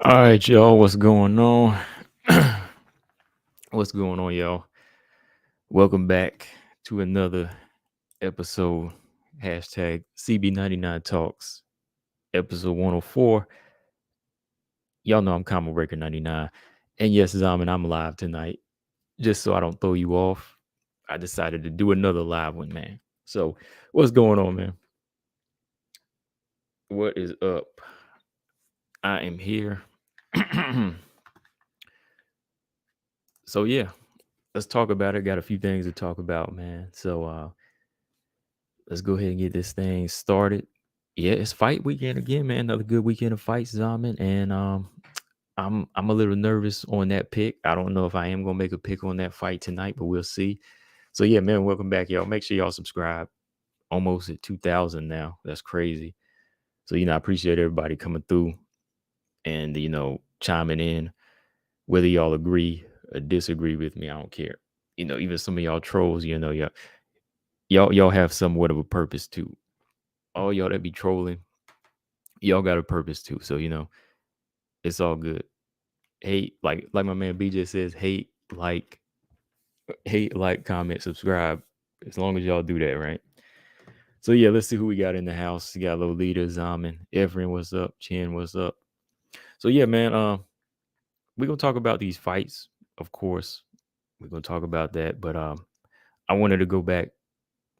All right, y'all. What's going on? What's going on, y'all? Welcome back to another episode. Hashtag CB99 Talks, episode 104. Y'all know I'm Combo Breaker 99. And yes, Zaman, I'm live tonight. Just so I don't throw you off, I decided to do another live one, man. So, what's going on, man? What is up? I am here. So, yeah, let's talk about it. Got a few things to talk about, man. So, let's go ahead and get this thing started. Yeah, it's fight weekend again, man. Another good weekend of fights, Zaman. And I'm a little nervous on that pick. I don't know if I am gonna make a pick on that fight tonight, but we'll see. So yeah, man, welcome back, y'all. Make sure y'all subscribe. Almost at 2,000 now. That's crazy. So I appreciate everybody coming through and chiming in. Whether y'all agree or disagree with me, I don't care. Even some of y'all trolls, y'all have somewhat of a purpose too. All y'all that be trolling, y'all got a purpose too. So it's all good. Hate, like my man BJ says, hate, like, comment, subscribe. As long as y'all do that, right? So yeah, let's see who we got in the house. We got Lolita, Zaman, Efren, what's up? Chin, what's up? So yeah, man, we're gonna talk about these fights, of course. We're gonna talk about that, but I wanted to go back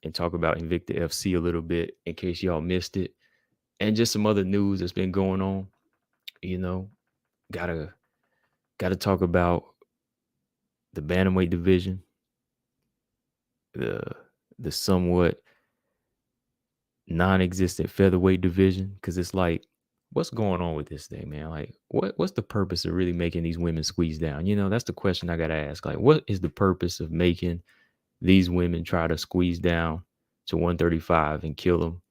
and talk about Invicta FC a little bit in case y'all missed it, and just some other news that's been going on. You know, gotta talk about the bantamweight division, the somewhat non-existent featherweight division, because it's like, what's going on with this thing, man? Like, what's the purpose of really making these women squeeze down? That's the question I gotta ask. Like, what is the purpose of making these women try to squeeze down to 135 and kill them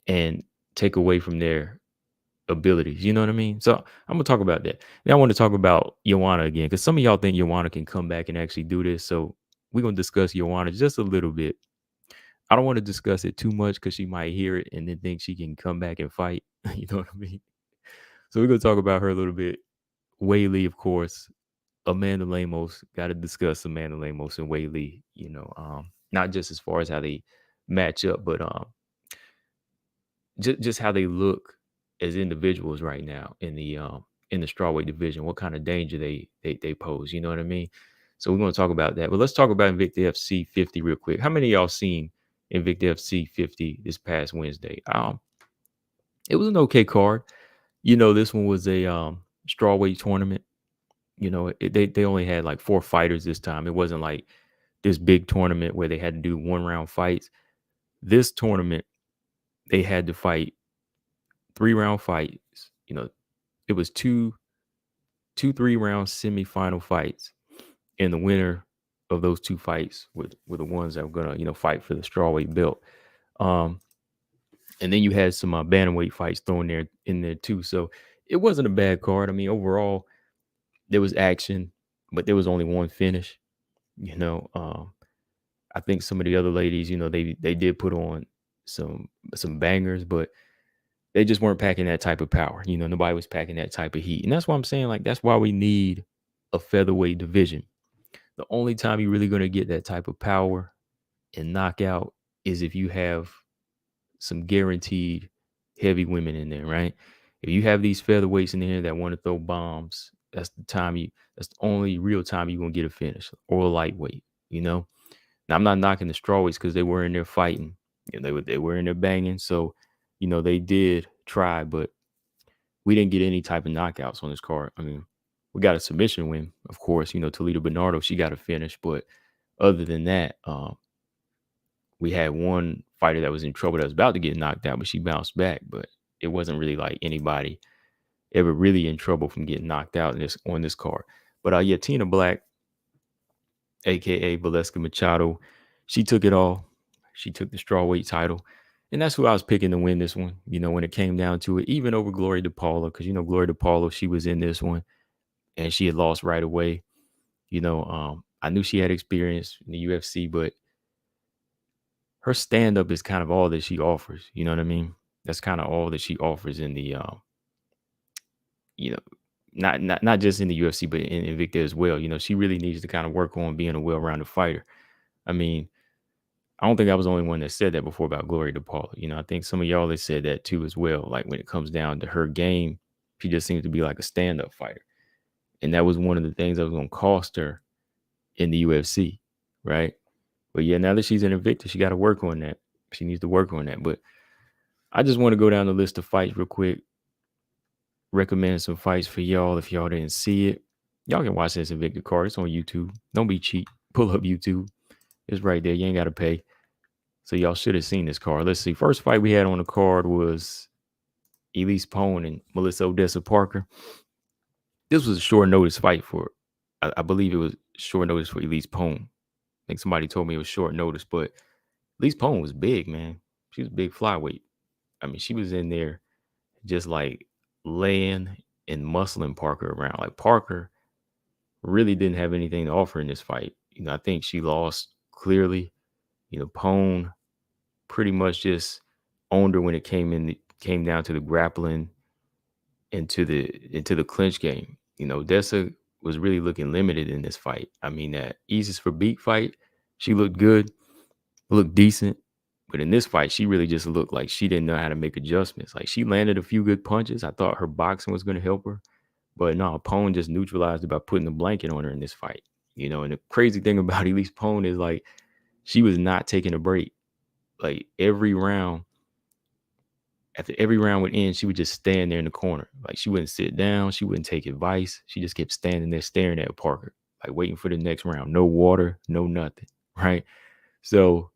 and take away from their abilities? You know what I mean? So I'm gonna talk about that. Now I want to talk about Joanna again, because some of y'all think Joanna can come back and actually do this. So we're gonna discuss Joanna just a little bit. I don't want to discuss it too much because she might hear it and then think she can come back and fight. You know what I mean? So we're gonna talk about her a little bit. Weili, of course. Amanda Lemos. Got to discuss Amanda Lemos and Weili. Not just as far as how they match up, but just how they look as individuals right now in the strawweight division. What kind of danger they pose? You know what I mean? So we're going to talk about that. But let's talk about Invicta FC 50 real quick. How many of y'all seen Invicta FC 50 this past Wednesday? It was an okay card. This one was a strawweight tournament. They only had like 4 fighters this time. It wasn't like this big tournament where they had to do 1-round fights. This tournament, they had to fight 3-round fights. It was two 3-round semifinal fights, and the winner of those 2 fights were the ones that were gonna fight for the strawweight belt. And then you had some bantamweight fights thrown there in there too. So it wasn't a bad card. I mean, overall, there was action, but there was only one finish. I think some of the other ladies, they did put on some bangers, but they just weren't packing that type of power. Nobody was packing that type of heat. And that's why I'm saying, like, that's why we need a featherweight division. The only time you're really going to get that type of power and knockout is if you have some guaranteed heavy women in there, right? If you have these featherweights in there that want to throw bombs, that's the only real time you're going to get a finish, or a lightweight, Now, I'm not knocking the strawweights because they were in there fighting. They were in there banging. So, they did try, but we didn't get any type of knockouts on this card. I mean, we got a submission win, of course. Toledo Bernardo, she got a finish, but other than that, we had one fighter that was in trouble that was about to get knocked out, but she bounced back. But it wasn't really like anybody ever really in trouble from getting knocked out on this card. But yeah, Tina Black, aka Valeska Machado, she took it all. She took the strawweight title. And that's who I was picking to win this one, when it came down to it, even over Gloria DePaula, because, Gloria DePaula, she was in this one and she had lost right away. I knew she had experience in the UFC, but her stand-up is kind of all that she offers. You know what I mean? That's kind of all that she offers in the you know, not just in the UFC, but in Invicta as well. She really needs to kind of work on being a well-rounded fighter. I mean, I don't think I was the only one that said that before about Gloria DePaula. I think some of y'all have said that too as well. Like when it comes down to her game, she just seems to be like a stand-up fighter. And that was one of the things that was going to cost her in the UFC, right? But yeah, now that she's in Invicta, she got to work on that. She needs to work on that. But I just want to go down the list of fights real quick. Recommend some fights for y'all if y'all didn't see it. Y'all can watch this Invicta card. It's on YouTube. Don't be cheap. Pull up YouTube. It's right there. You ain't got to pay. So y'all should have seen this card. Let's see. First fight we had on the card was Elise Pone and Melissa Odessa Parker. This was a short notice fight for, I believe it was short notice for Elise Pone. I think somebody told me it was short notice, but Elise Pone was big, man. She was a big flyweight. I mean, she was in there just like laying and muscling Parker around. Like Parker really didn't have anything to offer in this fight. I think she lost clearly. Pone pretty much just owned her when it came down to the grappling into the clinch game. Odessa was really looking limited in this fight. I mean, that Eases for Beat fight, she looked good, looked decent. But in this fight, she really just looked like she didn't know how to make adjustments. Like she landed a few good punches. I thought her boxing was going to help her. But no, Pone just neutralized it by putting the blanket on her in this fight. And the crazy thing about Elise Pone is like she was not taking a break. Like after every round would end, she would just stand there in the corner. Like she wouldn't sit down. She wouldn't take advice. She just kept standing there staring at Parker, like waiting for the next round. No water, no nothing, right? So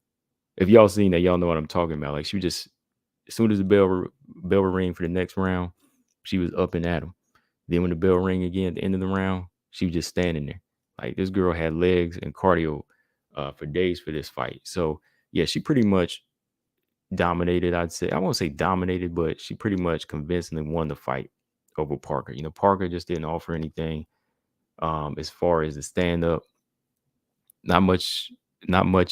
if y'all seen that, y'all know what I'm talking about. Like she just, as soon as the bell would ring for the next round, she was up and at him. Then when the bell rang again at the end of the round, she was just standing there. Like this girl had legs and cardio for days for this fight. So yeah, she pretty much dominated. I'd say, I won't say dominated, but she pretty much convincingly won the fight over Parker. Parker just didn't offer anything as far as the stand up. Not much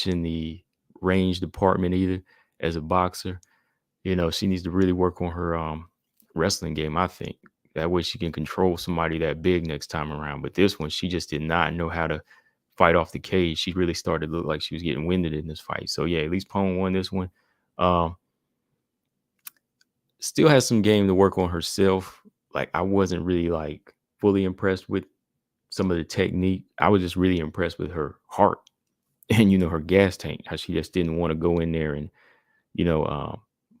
in the range department either as a boxer. She needs to really work on her wrestling game, I think. That way she can control somebody that big next time around. But this one, she just did not know how to fight off the cage. She really started to look like she was getting winded in this fight. So yeah, at least Pone won this one. Still has some game to work on herself. Like I wasn't really like fully impressed with some of the technique. I was just really impressed with her heart and her gas tank. How she just didn't want to go in there and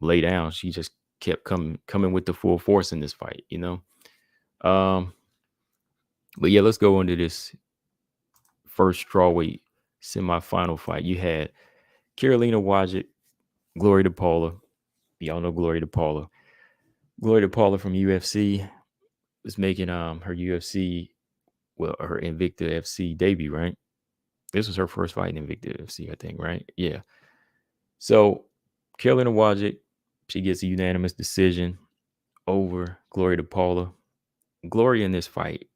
lay down. She just kept coming with the full force in this fight. But yeah, let's go into this first strawweight semifinal fight. You had Karolina Wojcik, Gloria DePaula. Y'all know Gloria DePaula. Gloria DePaula from UFC was making her UFC, her Invicta FC debut, right? This was her first fight in Invicta FC, I think, right? Yeah. So Karolina Wojcik, she gets a unanimous decision over Gloria DePaula. Gloria in this fight,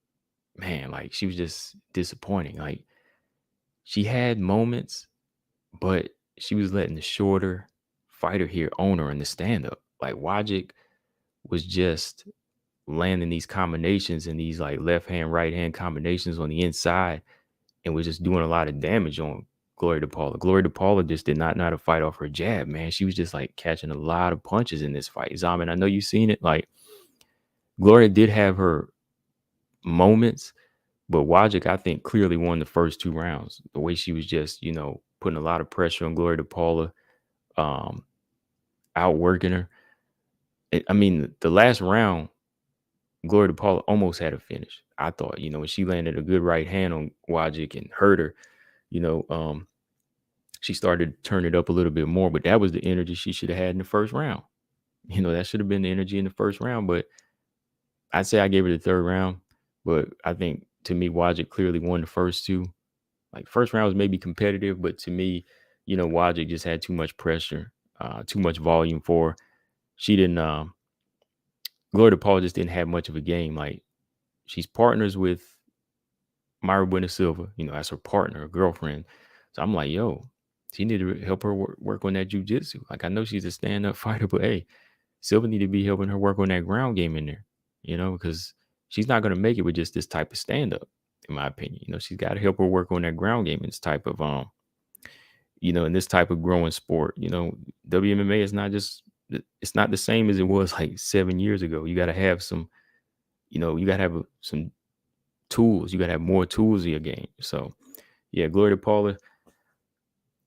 man, like she was just disappointing. Like she had moments, but she was letting the shorter fighter here own her in the stand-up. Like Wojcik was just landing these combinations and these like left hand, right hand combinations on the inside and was just doing a lot of damage on Gloria DePaula. Gloria DePaula just did not know how to fight off her jab, man. She was just like catching a lot of punches in this fight. Zaman, I know you've seen it. Like Gloria did have her moments, but Wojcik, I think, clearly won the first 2 rounds. The way she was just, putting a lot of pressure on Gloria DePaula, outworking her. I mean, the last round, Gloria DePaula almost had a finish. I thought, when she landed a good right hand on Wojcik and hurt her, she started to turn it up a little bit more, but that was the energy she should have had in the first round. That should have been the energy in the first round, but I'd say I gave her the 3rd round, but I think to me, Wojcik clearly won the first 2. Like first round was maybe competitive, but to me, Wojcik just had too much pressure, too much volume for her. She didn't, Gloria DePaula just didn't have much of a game. Like she's partners with Myra Buena Silva, as her partner, her girlfriend. So I'm like, yo, she need to help her work on that jiu-jitsu. Like I know she's a stand-up fighter, but hey, Silva need to be helping her work on that ground game in there, because she's not going to make it with just this type of stand up, in my opinion. She's got to help her work on that ground game in this type of in this type of growing sport. WMMA is not just it's not the same as it was like 7 years ago. You got to have some, you got to have some tools. You got to have more tools in your game. So yeah, Gloria Paula.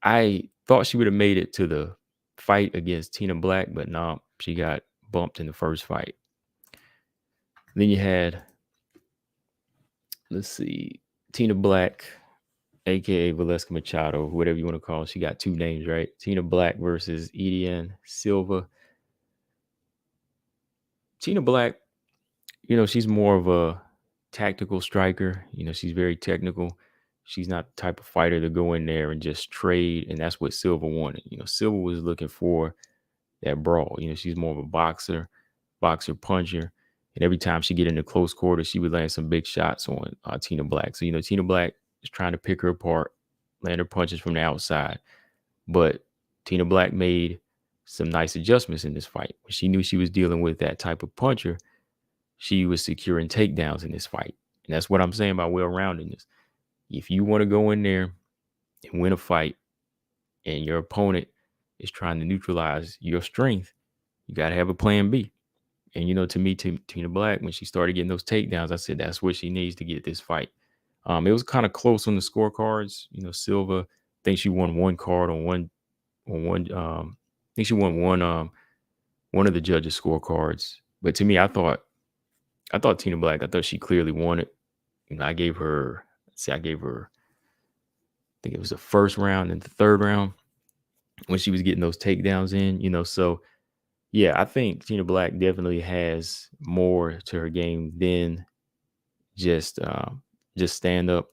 I thought she would have made it to the fight against Tina Black, but no, she got bumped in the first fight. Then you had, let's see, Tina Black, aka Valeska Machado, whatever you want to call her. She got two names, right? Tina Black versus Edian Silva. Tina Black, she's more of a tactical striker. She's very technical. She's not the type of fighter to go in there and just trade. And that's what Silva wanted. Silva was looking for that brawl. She's more of a boxer puncher. And every time she get into close quarters, she would land some big shots on Tina Black. So, Tina Black is trying to pick her apart, land her punches from the outside. But Tina Black made some nice adjustments in this fight. When she knew she was dealing with that type of puncher, she was securing takedowns in this fight. And that's what I'm saying about well-roundedness. If you want to go in there and win a fight and your opponent is trying to neutralize your strength, you got to have a plan B. And, to me, Tina Black, when she started getting those takedowns, I said that's what she needs to get this fight. It was kind of close on the scorecards. Silva, I think she won one card on one. I think she won one of the judges' scorecards. But to me, I thought Tina Black, I thought she clearly won it. I gave her, I think it was the first round and the third round when she was getting those takedowns in, so yeah, I think Tina Black definitely has more to her game than just stand up.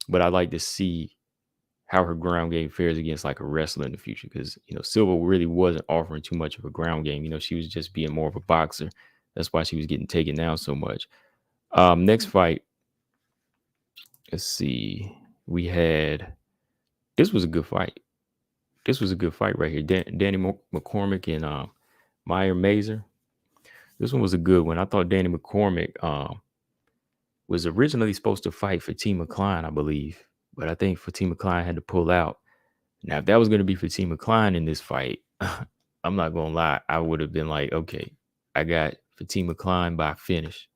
But I'd like to see how her ground game fares against like a wrestler in the future, because Silva really wasn't offering too much of a ground game. She was just being more of a boxer. That's why she was getting taken down so much. Next fight, let's see. We had, this was a good fight. This was a good fight right here. Danny McCormick and Meyer Mazer. This one was a good one. I thought Danny McCormick was originally supposed to fight Fatima Klein, I believe. But I think Fatima Klein had to pull out. Now, if that was going to be Fatima Klein in this fight, I'm not going to lie. I would have been like, okay, I got Fatima Klein by finish.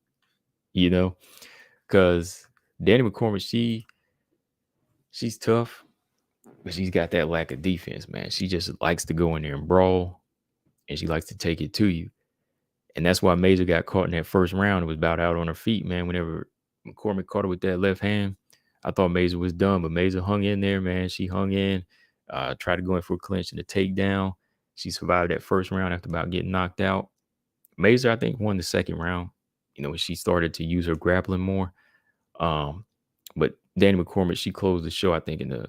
Because Danny McCormick, she's tough, but she's got that lack of defense, man. She just likes to go in there and brawl, and she likes to take it to you. And that's why Mazer got caught in that first round and was about out on her feet, man. Whenever McCormick caught her with that left hand, I thought Mazer was done, but Mazer hung in there, man. She hung in, tried to go in for a clinch and a takedown. She survived that first round after about getting knocked out. Mazer, I think, won the second round, when she started to use her grappling more. But Danny McCormick, she closed the show, I think, in the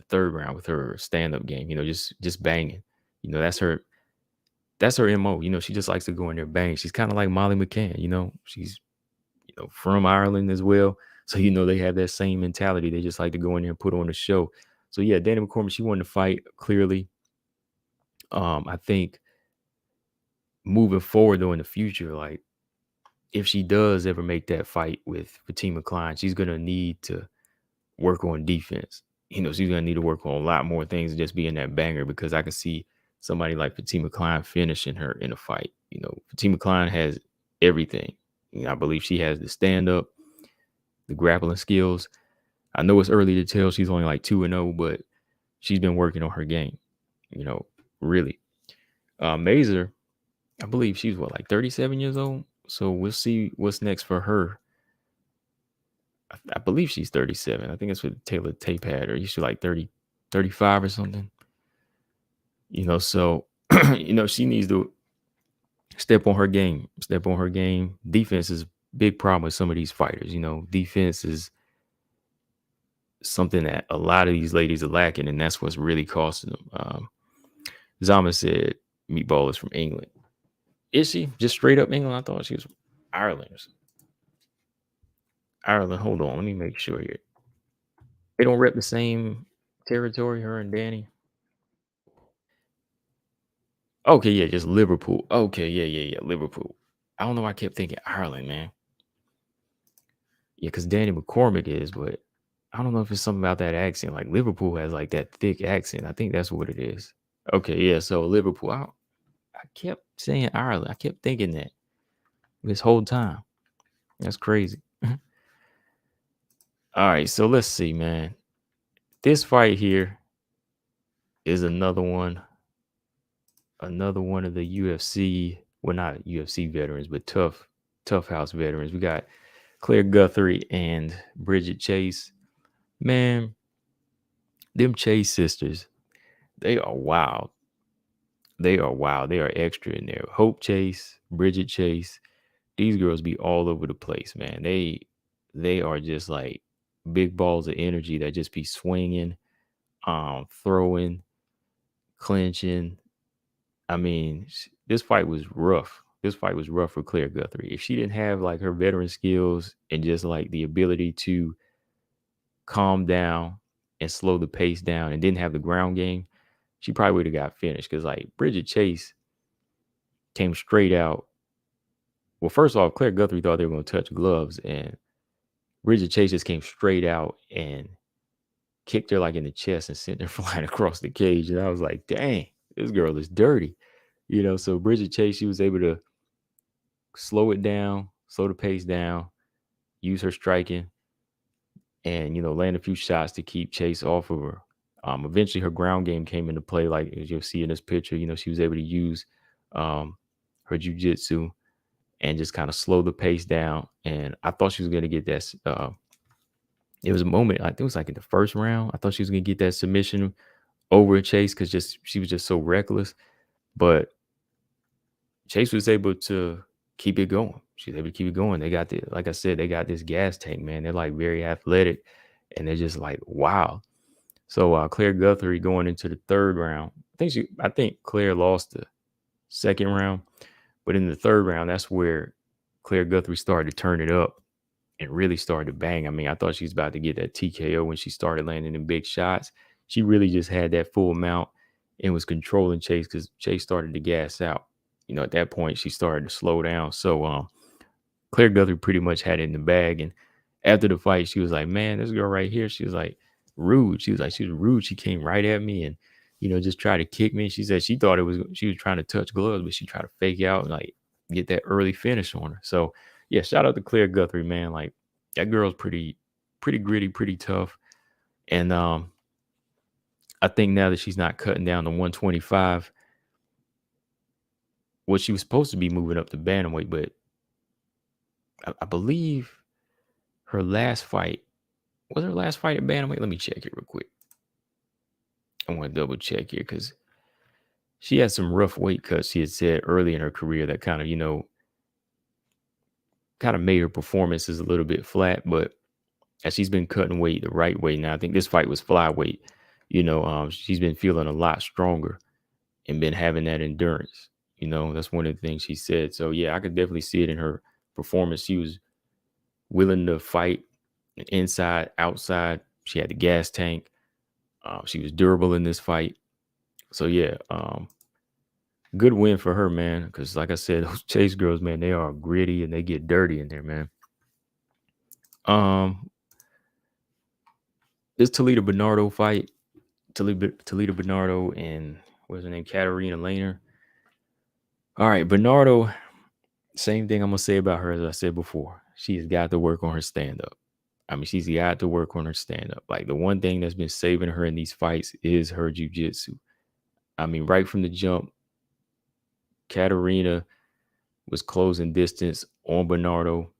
third round with her stand-up game, just banging. That's her MO. She just likes to go in there bang. She's kind of like Molly McCann, she's, from Ireland as well. So, they have that same mentality. They just like to go in there and put on a show. So, yeah, Danny McCormick, she won the fight clearly. I think moving forward, though, in the future, like, if she does ever make that fight with Fatima Klein, she's going to need to work on defense. She's going to need to work on a lot more things than just being that banger, because I can see somebody like Fatima Klein finishing her in a fight. Fatima Klein has everything. I believe she has the stand-up, the grappling skills. I know it's early to tell. She's only like 2-0, but she's been working on her game, really. Mazer, I believe she's like 37 years old. So we'll see what's next for her. I believe she's 37. I think that's what Taylor Tape had her. She's like 30, 35 or something. So, she needs to step on her game. Defense is a big problem with some of these fighters. Defense is something that a lot of these ladies are lacking, and that's what's really costing them. Zama said Meatball is from England. Is she just straight up England? I thought she was from Ireland. Ireland. Hold on, let me make sure here. They don't rep the same territory, her and Danny. Okay, yeah, just Liverpool. Okay, yeah, Liverpool. I don't know why I kept thinking Ireland, man. Yeah, because Danny McCormick is, but I don't know if it's something about that accent. Like Liverpool has like that thick accent. I think that's what it is. Okay, yeah. So Liverpool. I kept saying Ireland. I kept thinking that this whole time. That's crazy. All right, so let's see, man. This fight here is another one of the UFC, well, not UFC veterans, but tough house veterans. We got Claire Guthrie and Bridget Chase. Man, them Chase sisters, they are wild. They are wild. They are extra in there. Hope Chase, Bridget Chase. These girls be all over the place, man. They are just like big balls of energy that just be swinging, throwing, clinching. I mean, this fight was rough. This fight was rough for Claire Guthrie. If she didn't have like her veteran skills and just like the ability to calm down and slow the pace down and didn't have the ground game, she probably would have got finished. Because like Bridget Chase came straight out. Well, first off, Claire Guthrie thought they were going to touch gloves, and Bridget Chase just came straight out and kicked her like in the chest and sent her flying across the cage. And I was like, dang, this girl is dirty. So Bridget Chase, she was able to slow it down, slow the pace down, use her striking, and land a few shots to keep Chase off of her. Eventually, her ground game came into play, like as you'll see in this picture. She was able to use her jujitsu and just kind of slow the pace down. And I thought she was going to get that. It was a moment, I think it was like in the first round. I thought she was going to get that submission over Chase because she was just so reckless. But Chase was able to keep it going. She was able to keep it going. They got like I said, they got this gas tank, man. They're like very athletic, and they're just like wow. So Claire Guthrie going into the third round. I think Claire lost the second round, but in the third round, that's where Claire Guthrie started to turn it up and really started to bang. I mean, I thought she was about to get that TKO when she started landing in big shots. She really just had that full mount and was controlling Chase because Chase started to gas out. At that point, she started to slow down. So Claire Guthrie pretty much had it in the bag. And after the fight, she was like, man, this girl right here, she was like rude. She was rude. She came right at me and, just tried to kick me. She said she thought she was trying to touch gloves, but she tried to fake out and like get that early finish on her. So yeah, shout out to Claire Guthrie, man. Like that girl's pretty gritty, pretty tough. And I think now that she's not cutting down to 125, well, she was supposed to be moving up to bantamweight, but I believe her last fight at bantamweight. Let me check it real quick. I want to double check here because she had some rough weight cuts. She had said early in her career that kind of made her performances a little bit flat, but as she's been cutting weight the right way now, I think this fight was flyweight. She's been feeling a lot stronger and been having that endurance. That's one of the things she said. So yeah, I could definitely see it in her performance. She was willing to fight inside, outside. She had the gas tank. She was durable in this fight. So yeah, good win for her, man. Because like I said, those Chase girls, man, they are gritty and they get dirty in there, man. This Toledo Bernardo fight, Toledo Bernardo and what's her name, Katarina Lehner. All right, Bernardo. Same thing I'm gonna say about her as I said before. She has got to work on her stand-up. I mean, she's got to work on her stand-up. Like the one thing that's been saving her in these fights is her jiu-jitsu. I mean, right from the jump, Katarina was closing distance on Bernardo,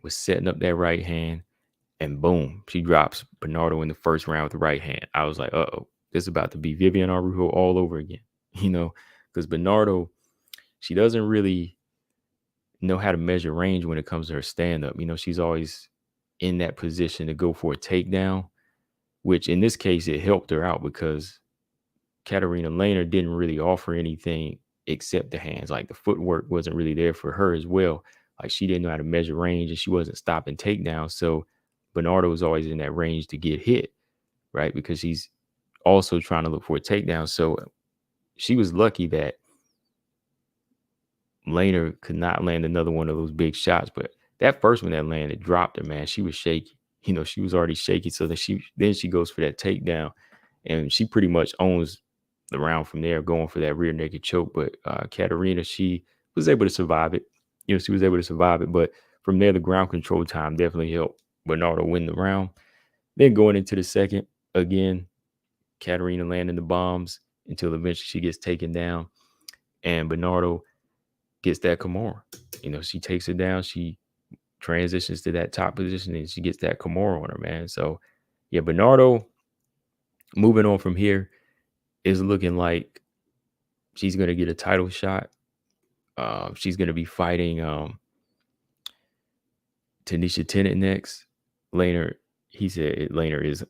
was setting up that right hand, and boom, she drops Bernardo in the first round with the right hand. I was like, uh-oh, this is about to be Vivian Araujo all over again, because Bernardo, she doesn't really know how to measure range when it comes to her stand-up. She's always in that position to go for a takedown, which in this case, it helped her out because Katarina Lehner didn't really offer anything except the hands. Like the footwork wasn't really there for her as well. Like she didn't know how to measure range and she wasn't stopping takedowns. So Bernardo was always in that range to get hit, right? Because he's also trying to look for a takedown. So she was lucky that Lehner could not land another one of those big shots, but that first one that landed dropped her, man. She was shaky. She was already shaky. So then she goes for that takedown, and she pretty much owns the round from there, going for that rear naked choke. But Katarina, she was able to survive it. She was able to survive it. But from there, the ground control time definitely helped Bernardo win the round. Then going into the second, again, Katarina landing the bombs until eventually she gets taken down, and Bernardo gets that Kimura. She takes her down. She transitions to that top position, and she gets that Kimura on her, man. So, yeah, Bernardo moving on from here is looking like she's going to get a title shot. She's going to be fighting Tanisha Tennant next. Laner, he said Laner is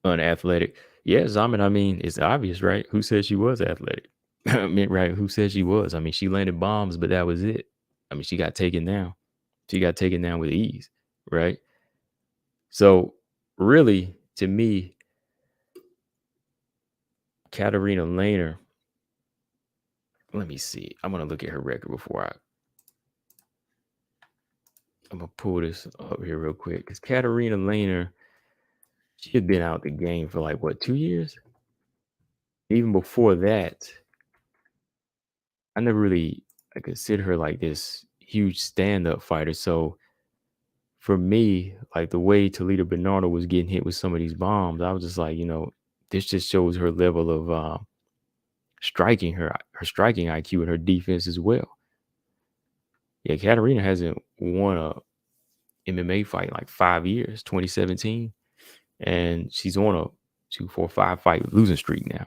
unathletic. Yeah, Zaman, I mean, it's obvious, right? Who said she was athletic? I mean, right? Who said she was? I mean, she landed bombs, but that was it. I mean, she got taken down. She got taken down with ease, right? So, really, to me, Katarina Laner, let me see. I'm going to look at her record before I'm going to pull this up here real quick. Because Katarina Laner, she had been out the game for like, what, 2 years? Even before that, I never really consider her like this huge stand-up fighter. So for me, like the way Toledo Bernardo was getting hit with some of these bombs, I was just like, this just shows her level of striking, her striking IQ and her defense as well. Yeah, Katarina hasn't won a MMA fight in like 5 years, 2017, and she's on a 2-4-5 fight losing streak now.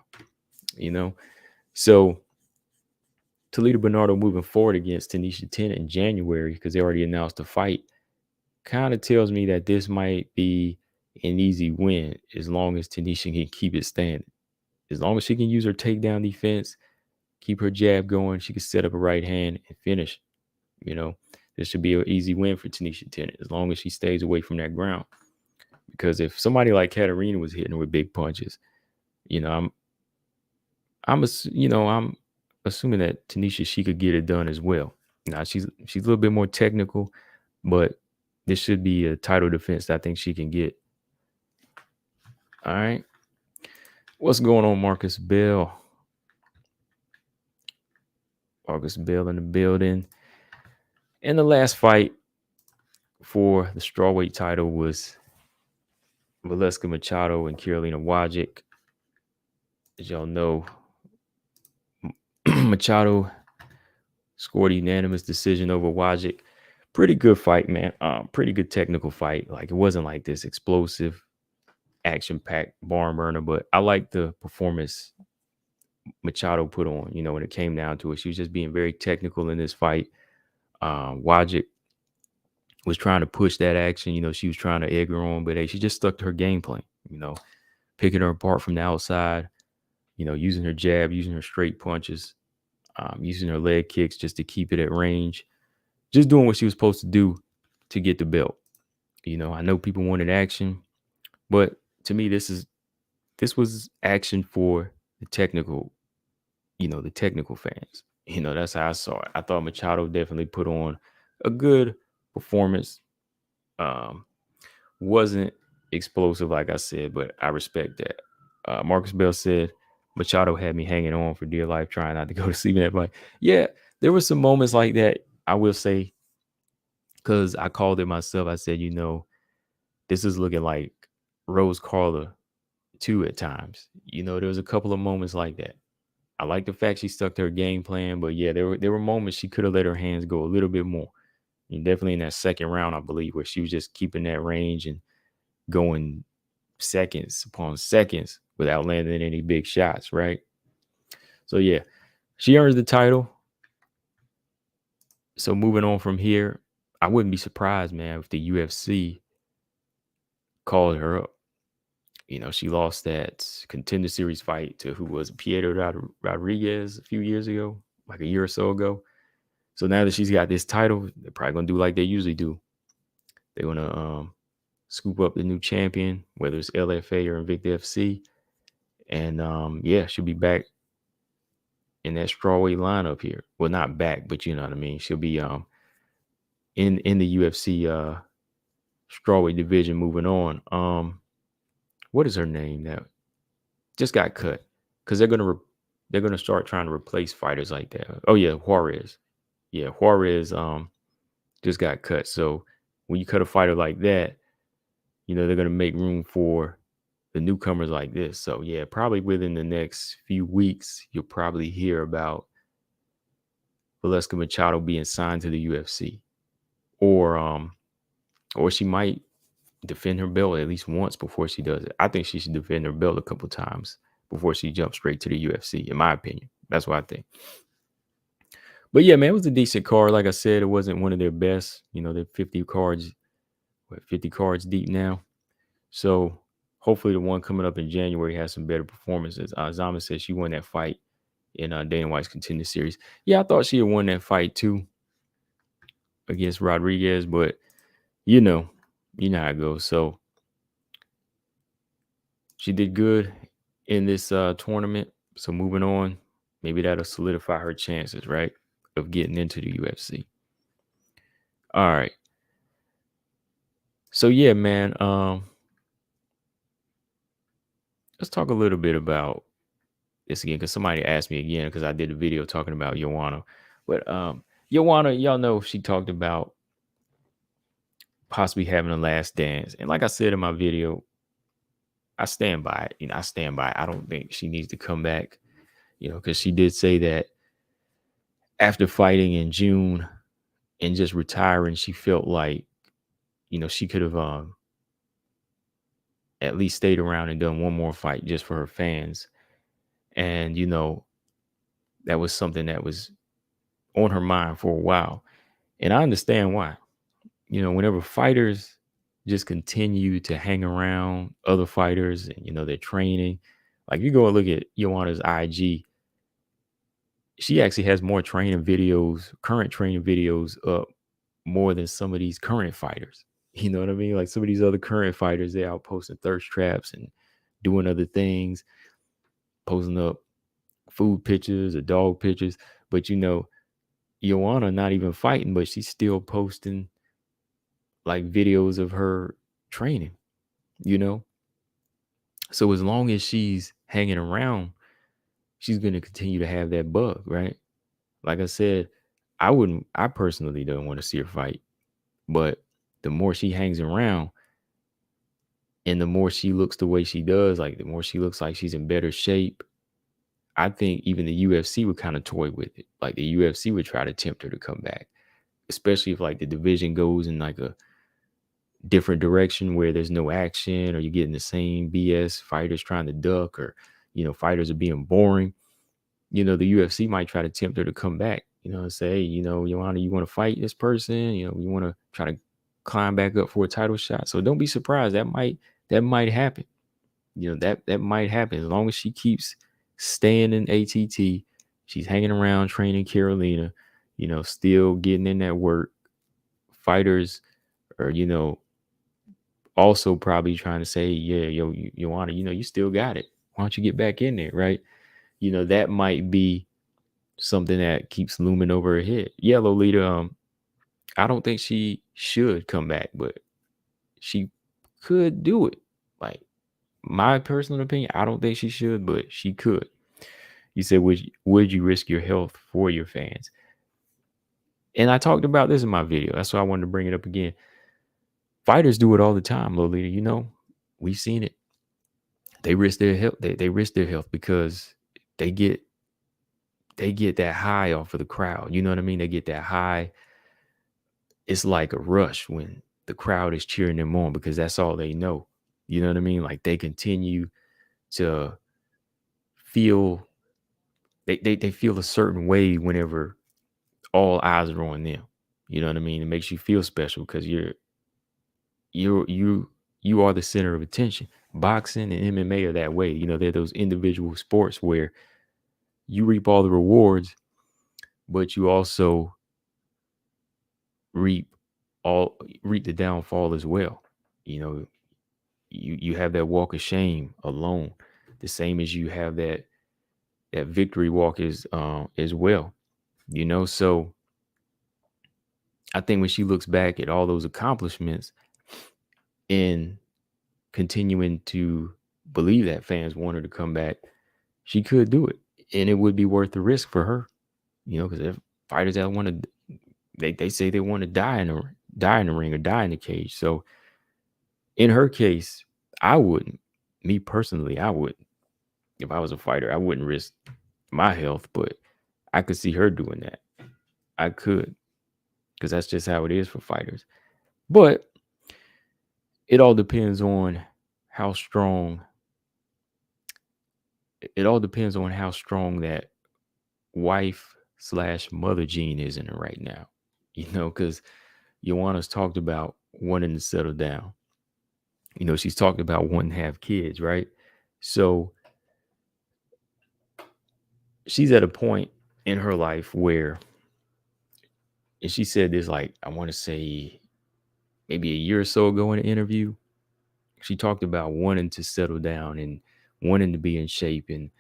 So Toledo Bernardo moving forward against Tanisha Tennant in January, because they already announced the fight, kind of tells me that this might be an easy win as long as Tanisha can keep it standing. As long as she can use her takedown defense, keep her jab going, she can set up a right hand and finish. This should be an easy win for Tanisha Tennant as long as she stays away from that ground. Because if somebody like Katarina was hitting her with big punches, I'm assuming that Tanisha, she could get it done as well. Now she's a little bit more technical, but this should be a title defense that I think she can get. All right. What's going on, Marcus Bell? Marcus Bell in the building. And the last fight for the strawweight title was Valeska Machado and Carolina Wajcik. As y'all know, Machado scored a unanimous decision over Wajcik. Pretty good fight, man. Pretty good technical fight. Like, it wasn't like this explosive, action-packed barn burner, but I like the performance Machado put on, when it came down to it. She was just being very technical in this fight. Wajcik was trying to push that action. She was trying to egg her on, but she just stuck to her game plan, picking her apart from the outside, using her jab, using her straight punches, using her leg kicks just to keep it at range, just doing what she was supposed to do to get the belt. I know people wanted action, but to me, this was action for the technical, the technical fans. That's how I saw it. I thought Machado definitely put on a good performance. Wasn't explosive, like I said, but I respect that. Marcus Bell said Machado had me hanging on for dear life, trying not to go to sleep in that fight. Yeah, there were some moments like that, I will say, because I called it myself. I said, this is looking like Rose Carla 2 at times. There was a couple of moments like that. I like the fact she stuck to her game plan, but yeah, there were moments she could have let her hands go a little bit more. And definitely in that second round, I believe, where she was just keeping that range and going seconds upon seconds without landing any big shots, right? So yeah, she earns the title. So moving on from here, I wouldn't be surprised, man, if the UFC called her up. She lost that Contender Series fight to who was Pietro Rodriguez a few years ago, like a year or so ago. So now that she's got this title, they're probably going to do like they usually do. They're going to scoop up the new champion, whether it's LFA or Invicta FC. And she'll be back in that strawweight lineup here. Well, not back, but you know what I mean. She'll be in the UFC strawweight division. Moving on. What is her name now? Just got cut because they're gonna start trying to replace fighters like that. Oh yeah, Juarez. Yeah, Juarez just got cut. So when you cut a fighter like that, they're gonna make room for the newcomers like this. So yeah, probably within the next few weeks, you'll probably hear about Valeska Machado being signed to the UFC, or she might defend her belt at least once before she does it. I think she should defend her belt a couple times before she jumps straight to the UFC, in my opinion. That's what I think. But yeah, man, it was a decent card. Like I said, it wasn't one of their best. They're 50 cards deep now. So hopefully the one coming up in January has some better performances. Zama said she won that fight in Dana White's Contender Series. Yeah, I thought she had won that fight too against Rodriguez, but you know how it goes. So she did good in this tournament. So moving on, maybe that'll solidify her chances, right, of getting into the UFC. All right. So yeah, man. Let's talk a little bit about this again, because somebody asked me again, because I did a video talking about Joanna. But Joanna, y'all know she talked about possibly having a last dance. And like I said in my video, I stand by it. I stand by it. I don't think she needs to come back, because she did say that after fighting in June and just retiring, she felt like, she could have at least stayed around and done one more fight just for her fans. And, that was something that was on her mind for a while. And I understand why. Whenever fighters just continue to hang around other fighters and, they're training, like you go and look at Joanna's IG, she actually has more current training videos up more than some of these current fighters. You know what I mean? Like some of these other current fighters, they're out posting thirst traps and doing other things, posting up food pictures or dog pictures. But Joanna not even fighting, but she's still posting like videos of her training, So as long as she's hanging around, she's going to continue to have that bug, right? Like I said, I personally don't want to see her fight, but the more she hangs around and the more she looks the way she does, like the more she looks like she's in better shape, I think even the UFC would kind of toy with it. Like the UFC would try to tempt her to come back, especially if like the division goes in like a different direction where there's no action or you're getting the same BS, fighters trying to duck, or, fighters are being boring. The UFC might try to tempt her to come back, and say, hey, Joanna, you want to fight this person? You want to try to climb back up for a title shot. So don't be surprised. That might happen. That might happen as long as she keeps staying in ATT. She's hanging around training Carolina, still getting in that work. Fighters are, also probably trying to say, yeah, Joanna, you still got it. Why don't you get back in there, right? That might be something that keeps looming over her head. Yeah, Lolita, I don't think she should come back, but she could do it. Like, my personal opinion, I don't think she should, but she could. You said, would you risk your health for your fans? And I talked about this in my video. That's why I wanted to bring it up again. Fighters do it all the time, Lolita. We've seen it. They risk their health. They risk their health because they get that high off of the crowd. You know what I mean? They get that high. It's like a rush when the crowd is cheering them on because that's all they know. You know what I mean? Like they continue to feel they feel a certain way whenever all eyes are on them. You know what I mean? It makes you feel special because you are the center of attention. Boxing and MMA are that way. They're those individual sports where you reap all the rewards, but you also reap the downfall as well. You have that walk of shame alone, the same as you have that victory walk as well. So I think when she looks back at all those accomplishments and continuing to believe that fans want her to come back, she could do it. And it would be worth the risk for her, because if fighters that want to, they say they want to die in the ring or die in the cage. So in her case, I wouldn't. Me personally, I wouldn't. If I was a fighter, I wouldn't risk my health, but I could see her doing that. I could, because that's just how it is for fighters. But it all depends on how strong. It all depends on how strong that wife/mother gene is in her right now. Because Joanna's talked about wanting to settle down. She's talked about wanting to have kids, right? So she's at a point in her life where, and she said this, like, I want to say maybe a year or so ago in an interview, she talked about wanting to settle down and wanting to be in shape. And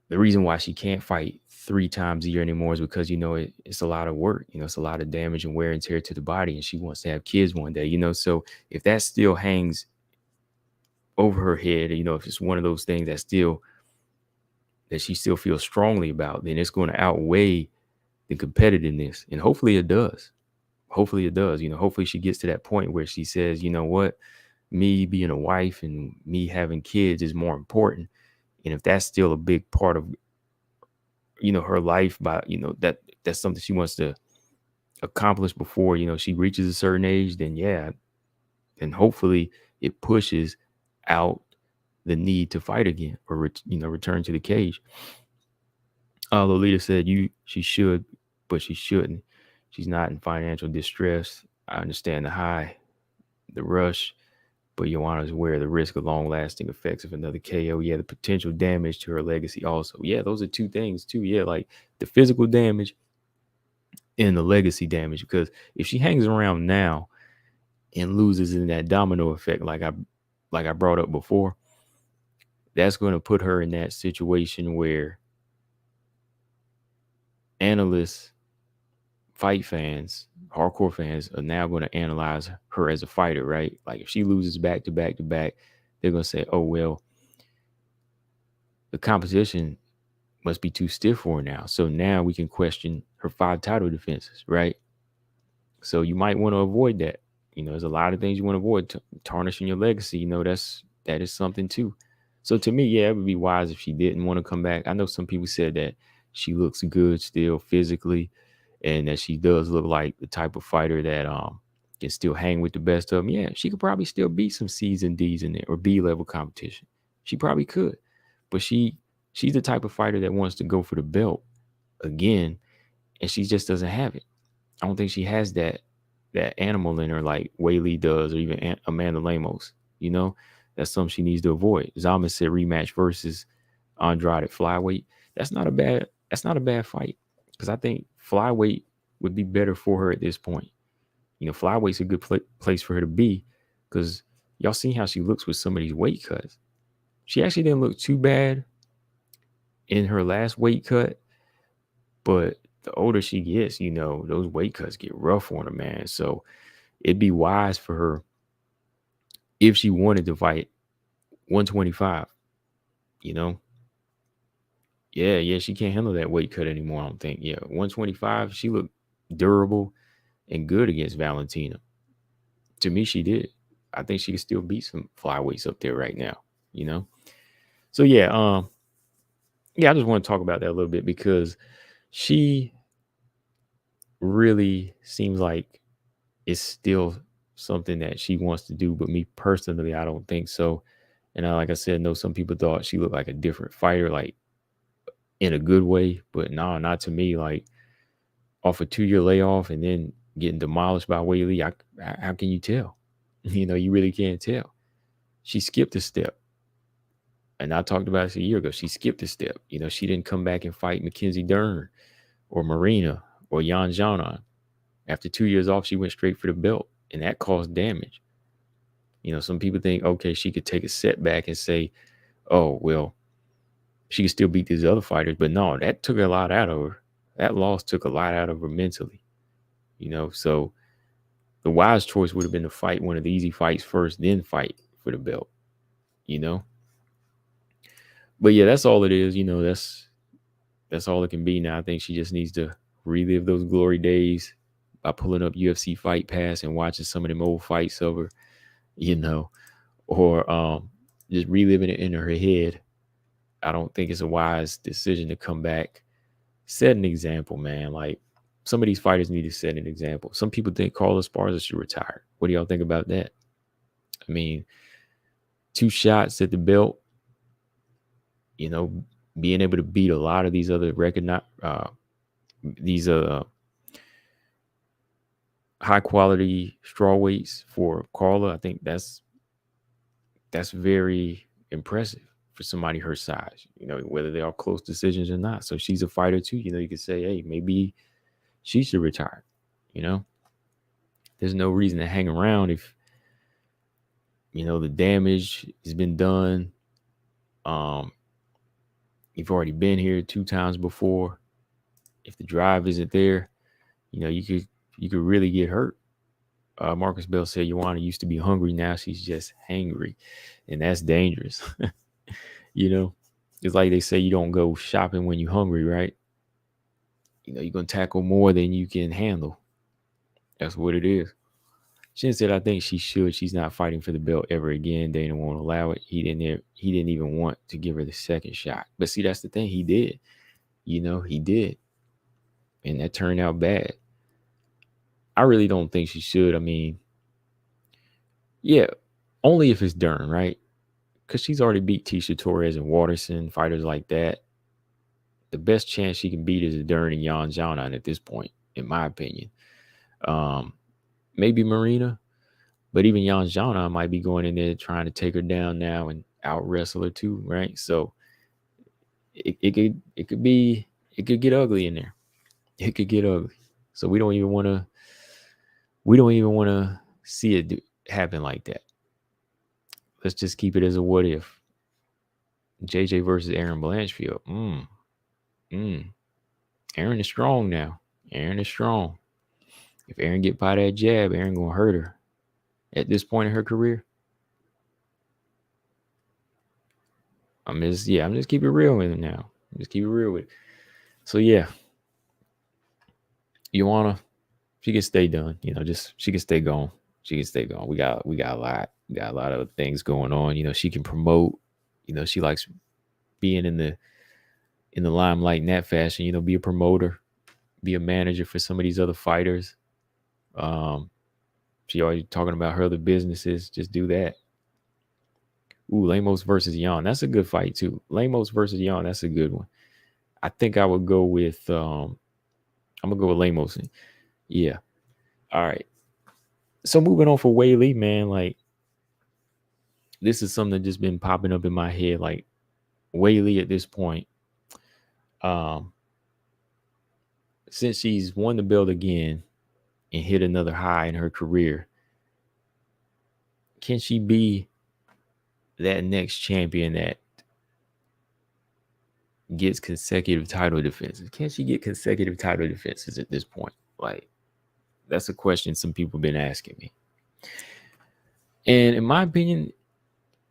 the reason why she can't fight 3 times a year anymore is because, it's a lot of work, it's a lot of damage and wear and tear to the body. And she wants to have kids one day, so if that still hangs over her head, if it's one of those things that she still feels strongly about, then it's going to outweigh the competitiveness. And hopefully it does. Hopefully she gets to that point where she says, you know what, me being a wife and me having kids is more important. And if that's still a big part of, her life, by, that's something she wants to accomplish before, she reaches a certain age, then yeah. And hopefully it pushes out the need to fight again or, return to the cage. Lolita said she should, but she shouldn't. She's not in financial distress. I understand the rush, but Joanna's aware of the risk of long-lasting effects of another KO. Yeah, the potential damage to her legacy also. Yeah, those are two things too. Yeah, like the physical damage and the legacy damage. Because if she hangs around now and loses in that domino effect, like I brought up before, that's going to put her in that situation where analysts, fight fans, hardcore fans are now going to analyze her as a fighter, right? Like if she loses back to back to back, they're going to say, oh, well, the competition must be too stiff for her now. So now we can question her 5 title defenses, right? So you might want to avoid that. There's a lot of things you want to avoid. Tarnishing your legacy, that is something too. So to me, yeah, it would be wise if she didn't want to come back. I know some people said that she looks good still physically, and that she does look like the type of fighter that can still hang with the best of them. Yeah, she could probably still beat some C's and D's in there or B level competition. She probably could, but she's the type of fighter that wants to go for the belt again, and she just doesn't have it. I don't think she has that animal in her like Weili does, or even Amanda Lemos. That's something she needs to avoid. Zalman said rematch versus Andrade at flyweight. That's not a bad fight, because I think flyweight would be better for her at this point. Flyweight's a good place for her to be, because y'all seen how she looks with some of these weight cuts. She actually didn't look too bad in her last weight cut, but the older she gets, those weight cuts get rough on her, man. So it'd be wise for her, if she wanted to fight 125, Yeah, she can't handle that weight cut anymore, I don't think. Yeah, 125, she looked durable and good against Valentina. To me, she did. I think she could still beat some flyweights up there right now, So yeah, I just want to talk about that a little bit, because she really seems like it's still something that she wants to do, but me personally, I don't think so. And like I said, know some people thought she looked like a different fighter, like in a good way, but no, not to me. Like off a 2-year layoff and then getting demolished by Weili, how can you tell? You really can't tell. She skipped a step. And I talked about this a year ago. She skipped a step. She didn't come back and fight Mackenzie Dern or Marina or Yan Zhanan. After 2 years off, she went straight for the belt, and that caused damage. Some people think, okay, she could take a setback and say, oh, well, she could still beat these other fighters. But no, that took a lot out of her. That loss took a lot out of her mentally. So the wise choice would have been to fight one of the easy fights first, then fight for the belt, you know. But yeah, that's all it is. That's all it can be now. I think she just needs to relive those glory days by pulling up UFC Fight Pass and watching some of them old fights of her, you know, or just reliving it in her head. I don't think it's a wise decision to come back. Set an example, man. Like, some of these fighters need to set an example. Some people think Carla Esparza should retire. What do y'all think about that? I mean, 2 shots at the belt, being able to beat a lot of these other these high quality strawweights for Carla. I think that's very impressive for somebody her size, whether they are close decisions or not. So she's a fighter too. You could say, hey, maybe she should retire. There's no reason to hang around if the damage has been done. You've already been here 2 times before. If the drive isn't there, you could really get hurt. Marcus Bell said Joanna used to be hungry, now she's just hangry, and that's dangerous. It's like they say you don't go shopping when you're hungry, right? You're gonna tackle more than you can handle. That's what it is. Shin said, I think she should. She's not fighting for the belt ever again. Dana won't allow it. He didn't even want to give her the second shot. But see, that's the thing. He did. He did. And that turned out bad. I really don't think she should. I mean, yeah, only if it's Dern, right? Because she's already beat Tisha Torres and Waterson, fighters like that. The best chance she can beat is a Dern and Joanna at this point, in my opinion. Maybe Marina, but even Joanna might be going in there trying to take her down now and out wrestle her too, right? So it could get ugly in there. It could get ugly. So we don't even want to see it happen like that. Let's just keep it as a what if. JJ versus Aaron Blanchfield. Aaron is strong now. Aaron is strong. If Aaron get by that jab, Aaron gonna hurt her at this point in her career. I'm just keeping it real with it now. Just keep it real with it. So yeah, Joanna, she can stay done. She can stay gone. She can stay gone. We got a lot. We got a lot of things going on. She can promote. She likes being in the limelight in that fashion. Be a promoter, be a manager for some of these other fighters. She always talking about her other businesses. Just do that. Ooh, Lemos versus Yan. That's a good fight too. Lemos versus Yan. That's a good one. I think I would go with. I'm gonna go with Lemos. Yeah. All right. So moving on for Weili, man. Like, this is something that just been popping up in my head. Like, Weili at this point, since she's won the belt again and hit another high in her career, can she be that next champion that gets consecutive title defenses? Can she get consecutive title defenses at this point? Like, that's a question some people have been asking me. And in my opinion,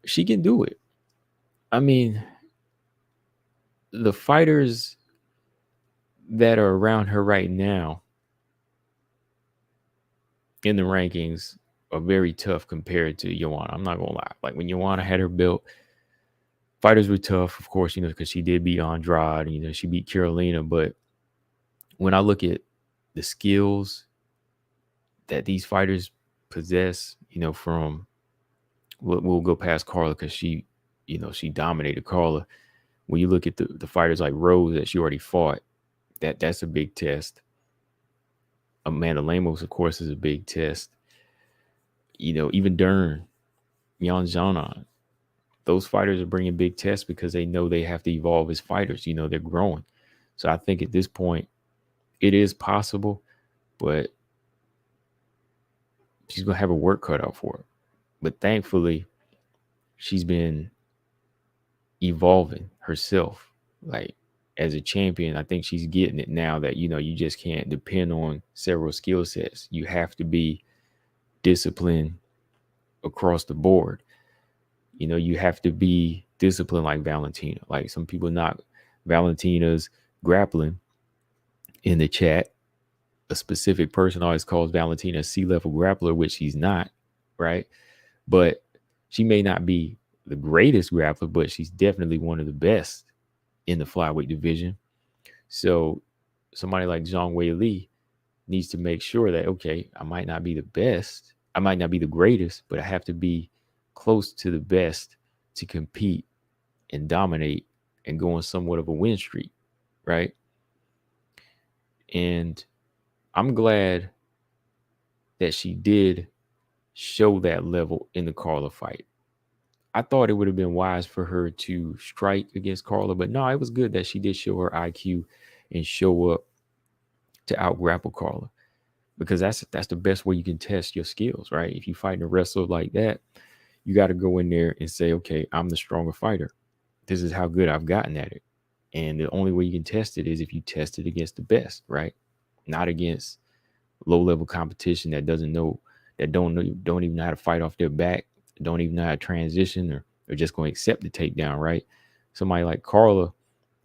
she can do it. I mean, the fighters that are around her right now in the rankings are very tough compared to Joanna. I'm not gonna lie. Like, when Joanna had her belt, fighters were tough, of course, because she did beat Andrade, she beat Carolina. But when I look at the skills that these fighters possess, from we'll go past Carla because she dominated Carla. When you look at the fighters like Rose that she already fought, that's a big test. Amanda Lemos, of course, is a big test. Even Dern, Joanna, those fighters are bringing big tests because they know they have to evolve as fighters. They're growing. So I think at this point, it is possible, but she's going to have a work cut out for her. But thankfully, she's been evolving herself. Like, as a champion, I think she's getting it now that, you just can't depend on several skill sets. You have to be disciplined across the board. You have to be disciplined like Valentina. Like, some people knock Valentina's grappling in the chat. A specific person always calls Valentina a C-level grappler, which she's not, right? But she may not be the greatest grappler, but she's definitely one of the best in the flyweight division. So somebody like Zhang Weili needs to make sure that, okay, I might not be the best, I might not be the greatest, but I have to be close to the best to compete and dominate and go on somewhat of a win streak, right? And I'm glad that she did show that level in the Carla fight. I thought it would have been wise for her to strike against Carla, but no, it was good that she did show her IQ and show up to out grapple Carla, because that's the best way you can test your skills, right? If you fight a wrestler like that, you got to go in there and say, okay, I'm the stronger fighter. This is how good I've gotten at it. And the only way you can test it is if you test it against the best, right? Not against low-level competition that doesn't know, that don't even know how to fight off their back, don't even know how to transition, or just going to accept the takedown, right? Somebody like Carla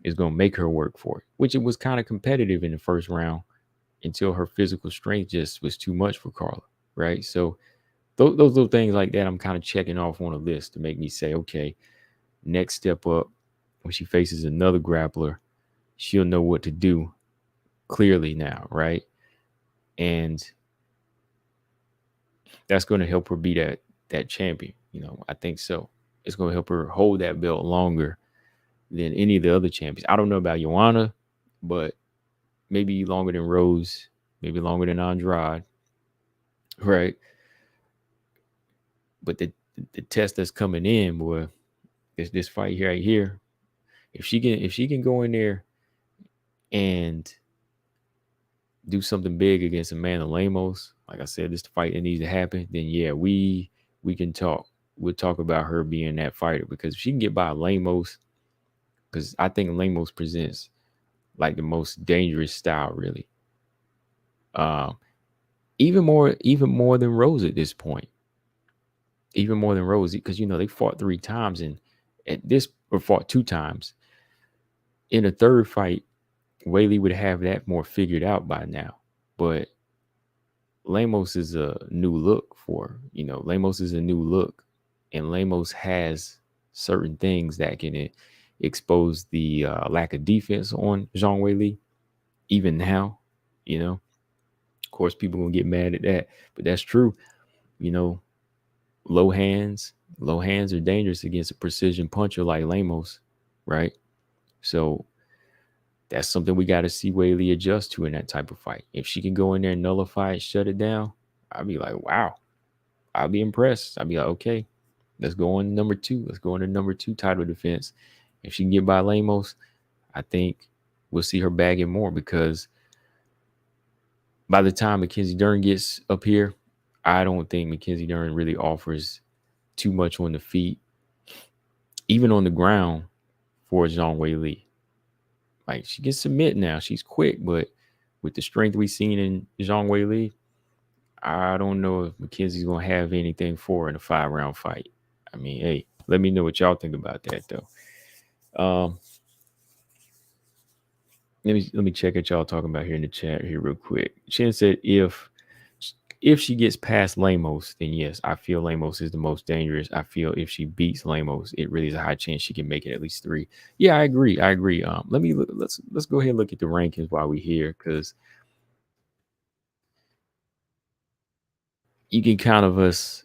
is going to make her work for it, which it was kind of competitive in the first round until her physical strength just was too much for Carla, right? So those little things like that, I'm kind of checking off on a list to make me say, okay, next step up, when she faces another grappler, she'll know what to do clearly now, right? And that's going to help her be that champion. I think so. It's going to help her hold that belt longer than any of the other champions. I don't know about Joanna, but maybe longer than Rose, maybe longer than Andrade, right? But the test that's coming in, boy, is this fight right here. If she can go in there and do something big against Amanda Lemos, like I said, this fight that needs to happen, then yeah, we can talk. We'll talk about her being that fighter, because if she can get by Lemos, because I think Lemos presents like the most dangerous style, really. Even more than Rose at this point. Even more than Rose, because they fought 3 times, and fought 2 times. In a third fight, Weili would have that more figured out by now. But Lemos is a new look for her. Lemos is a new look, and Lemos has certain things that can expose the lack of defense on Zhang Weili. Even now, of course, people gonna get mad at that, but that's true. Low hands are dangerous against a precision puncher like Lemos, right? So that's something we got to see Weili adjust to in that type of fight. If she can go in there and nullify it, shut it down, I'll be like, wow. I'll be impressed. I'll be like, okay, let's go on number 2. Let's go on to number 2 title defense. If she can get by Lemos, I think we'll see her bagging more, because by the time Mackenzie Dern gets up here, I don't think Mackenzie Dern really offers too much on the feet, even on the ground, for Zhang Weili. Like, she can submit now. She's quick, but with the strength we've seen in Zhang Weili, I don't know if Mackenzie's going to have anything for her in a 5-round fight. I mean, hey, let me know what y'all think about that, though. Let me check what y'all talking about here in the chat here real quick. Chen said if she gets past Lemos, then yes, I feel Lemos is the most dangerous. I feel if she beats Lemos, it really is a high chance she can make it at least 3. Yeah, I agree. Let's go ahead and look at the rankings while we're here, because you can kind of let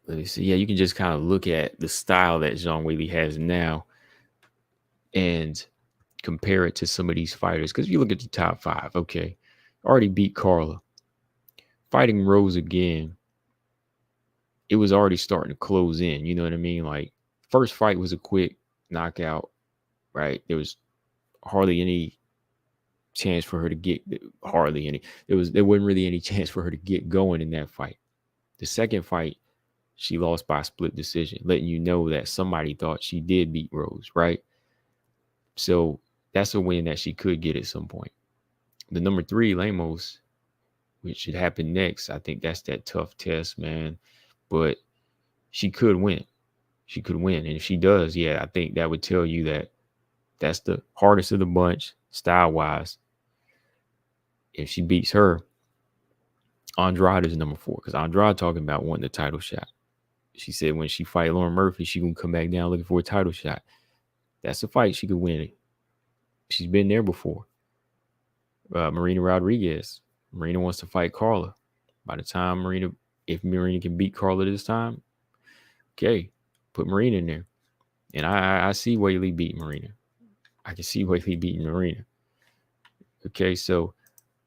me see. Yeah, you can just kind of look at the style that Zhang Weili has now and compare it to some of these fighters. Because if you look at the top 5, okay, already beat Carla. Fighting Rose again, it was already starting to close in. You know what I mean? Like, first fight was a quick knockout, right? There was hardly any chance for her to get there wasn't really any chance for her to get going in that fight. The second fight, she lost by a split decision, letting you know that somebody thought she did beat Rose, right? So that's a win that she could get at some point. The number 3, Lemos, which should happen next. I think that's that tough test, man. But she could win. She could win. And if she does, yeah, I think that would tell you that that's the hardest of the bunch, style-wise. If she beats her, Andrade is number 4. Because Andrade talking about wanting the title shot. She said when she fight Lauren Murphy, she gonna come back down looking for a title shot. That's a fight she could win. She's been there before. Marina Rodriguez. Marina wants to fight Carla. By the time if Marina can beat Carla this time, okay, put Marina in there. And I see Weili beating Marina. I can see Weili beating Marina. Okay, so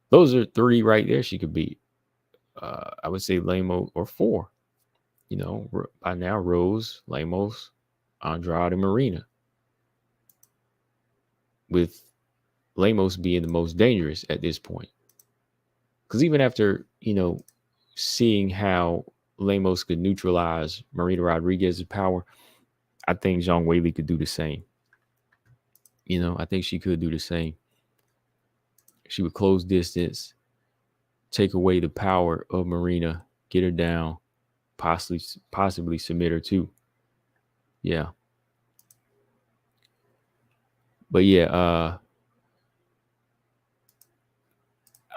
those are 3 right there she could beat. I would say Lemos or 4. You know, by now, Rose, Lemos, Andrade, and Marina. With Lemos being the most dangerous at this point. Because even after, seeing how Lemos could neutralize Marina Rodriguez's power, I think Zhang Weili could do the same. I think she could do the same. She would close distance, take away the power of Marina, get her down, possibly submit her too. Yeah. But yeah,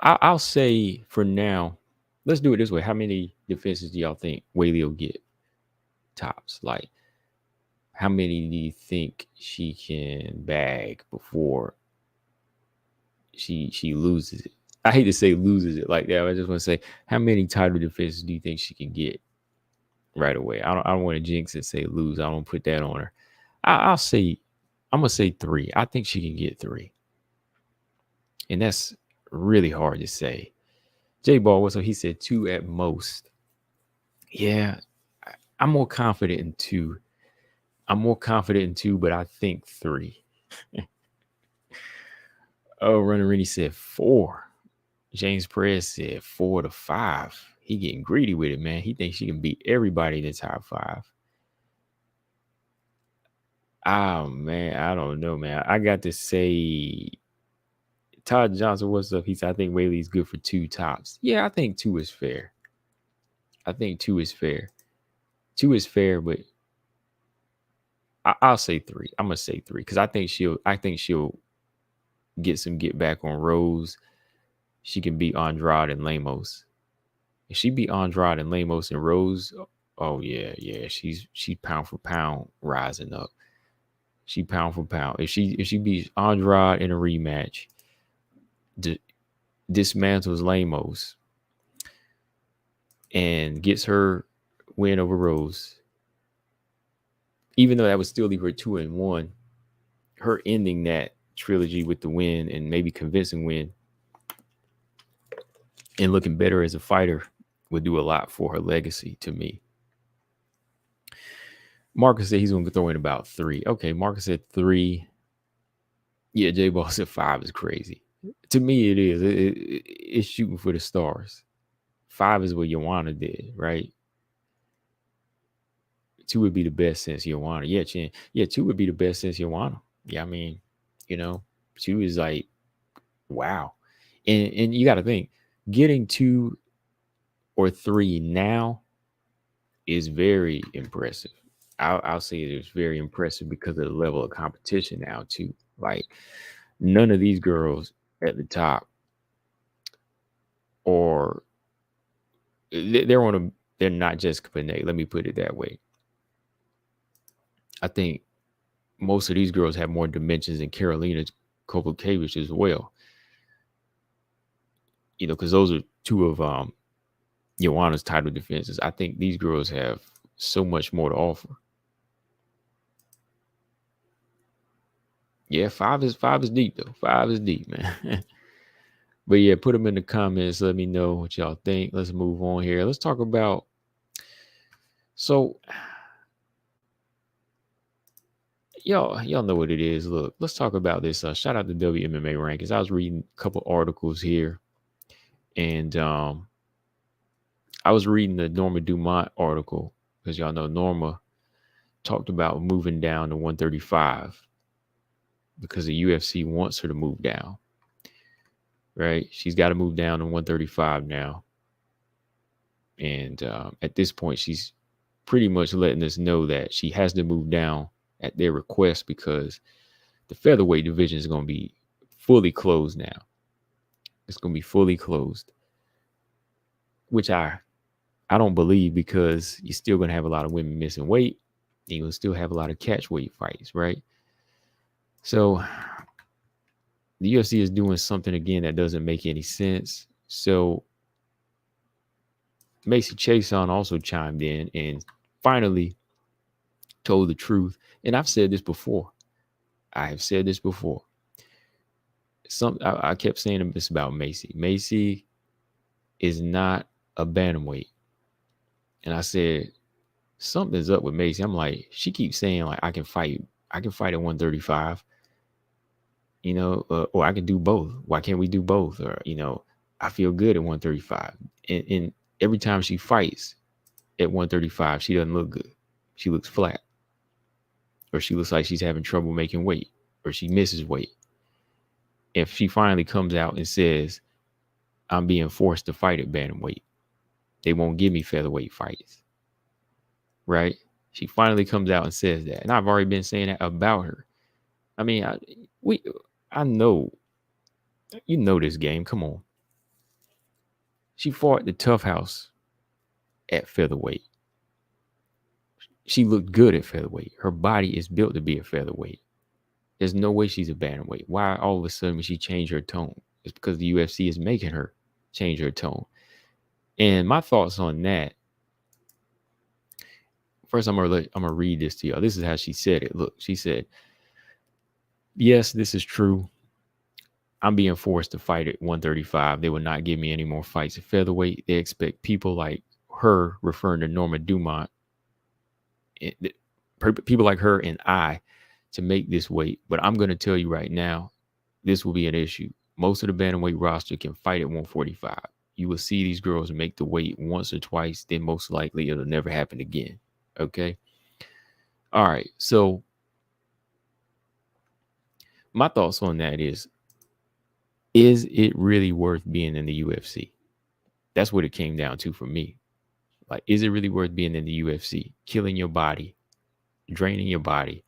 I'll say for now, let's do it this way. How many defenses do y'all think Weili will get? Tops. Like, how many do you think she can bag before she loses it? I hate to say loses it like that. I just want to say, how many title defenses do you think she can get right away? I don't want to jinx and say lose. I don't put that on her. I'm gonna say 3. I think she can get 3, and that's really hard to say. J Ball, what's up? He said 2 at most. Yeah, I'm more confident in 2. But I think 3. Oh, Runner Rennie said 4. James Perez said 4 to 5. He getting greedy with it, man. He thinks she can beat everybody in the top 5. Oh, man, I don't know, man. I got to say, Todd Johnson, what's up? He said, I think Weili's good for 2 tops. Yeah, I think 2 is fair. 2 is fair, but I'll say 3. I'm gonna say 3 because I think she'll get some get back on Rose. She can beat Andrade and Lemos. If she beat Andrade and Lemos and Rose, oh yeah, she's pound for pound rising up. She pound for pound. If she beats Andrade in a rematch, dismantles Lemos and gets her win over Rose, even though that would still leave her 2-1, her ending that trilogy with the win and maybe convincing win and looking better as a fighter would do a lot for her legacy to me. Marcus said he's going to throw in about 3. Okay, Marcus said 3. Yeah, J Ball said 5 is crazy. To me, it is. It's shooting for the stars. 5 is what Joanna did, right? 2 would be the best since Joanna. Yeah, Chin. Yeah, 2 would be the best since Joanna. Yeah, I mean, 2 is like, wow. And you got to think, getting 2 or 3 now is very impressive. I'll say it is very impressive because of the level of competition now too. Like, none of these girls at the top, or they're not Jessica Panay. Let me put it that way. I think most of these girls have more dimensions than Karolina Kowalkiewicz as well. Because those are 2 of Joanna's title defenses. I think these girls have so much more to offer. Yeah, 5 is deep though. 5 is deep, man. But yeah, put them in the comments. Let me know what y'all think. Let's move on here. Let's talk about. So, y'all know what it is. Look, let's talk about this. Shout out to WMMA rankings. I was reading a couple articles here, and I was reading the Norma Dumont article because y'all know Norma talked about moving down to 135 because the UFC wants her to move down, right? She's got to move down to 135 now. And at this point, she's pretty much letting us know that she has to move down at their request because the featherweight division is going to be fully closed now. It's going to be fully closed, which I don't believe, because you're still going to have a lot of women missing weight. And you'll still have a lot of catch weight fights, right? So the UFC is doing something again that doesn't make any sense. So Macy Chiasson also chimed in and finally told the truth. And I've said this before. I have said this before. I kept saying this about Macy. Macy is not a bantamweight. And I said, something's up with Macy. I'm like, she keeps saying, like, I can fight at 135, or I can do both. Why can't we do both? Or, I feel good at 135. And every time she fights at 135, she doesn't look good. She looks flat. Or she looks like she's having trouble making weight. Or she misses weight. If she finally comes out and says, I'm being forced to fight at bantamweight, they won't give me featherweight fights. Right? She finally comes out and says that. And I've already been saying that about her. I mean, I know, this game. Come on. She fought the Tough House at featherweight. She looked good at featherweight. Her body is built to be a featherweight. There's no way she's a bantamweight. Why all of a sudden she changed her tone? It's because the UFC is making her change her tone. And my thoughts on that. First, I'm gonna read this to y'all. This is how she said it. Look, she said, yes, this is true. I'm being forced to fight at 135. They will not give me any more fights at featherweight. They expect people like her, referring to Norma Dumont, people like her and I, to make this weight. But I'm going to tell you right now, this will be an issue. Most of the bantamweight roster can fight at 145. You will see these girls make the weight once or twice. Then most likely it'll never happen again. Okay. All right. So my thoughts on that is it really worth being in the UFC? That's what it came down to for me. Like, is it really worth being in the UFC? Killing your body, draining your body,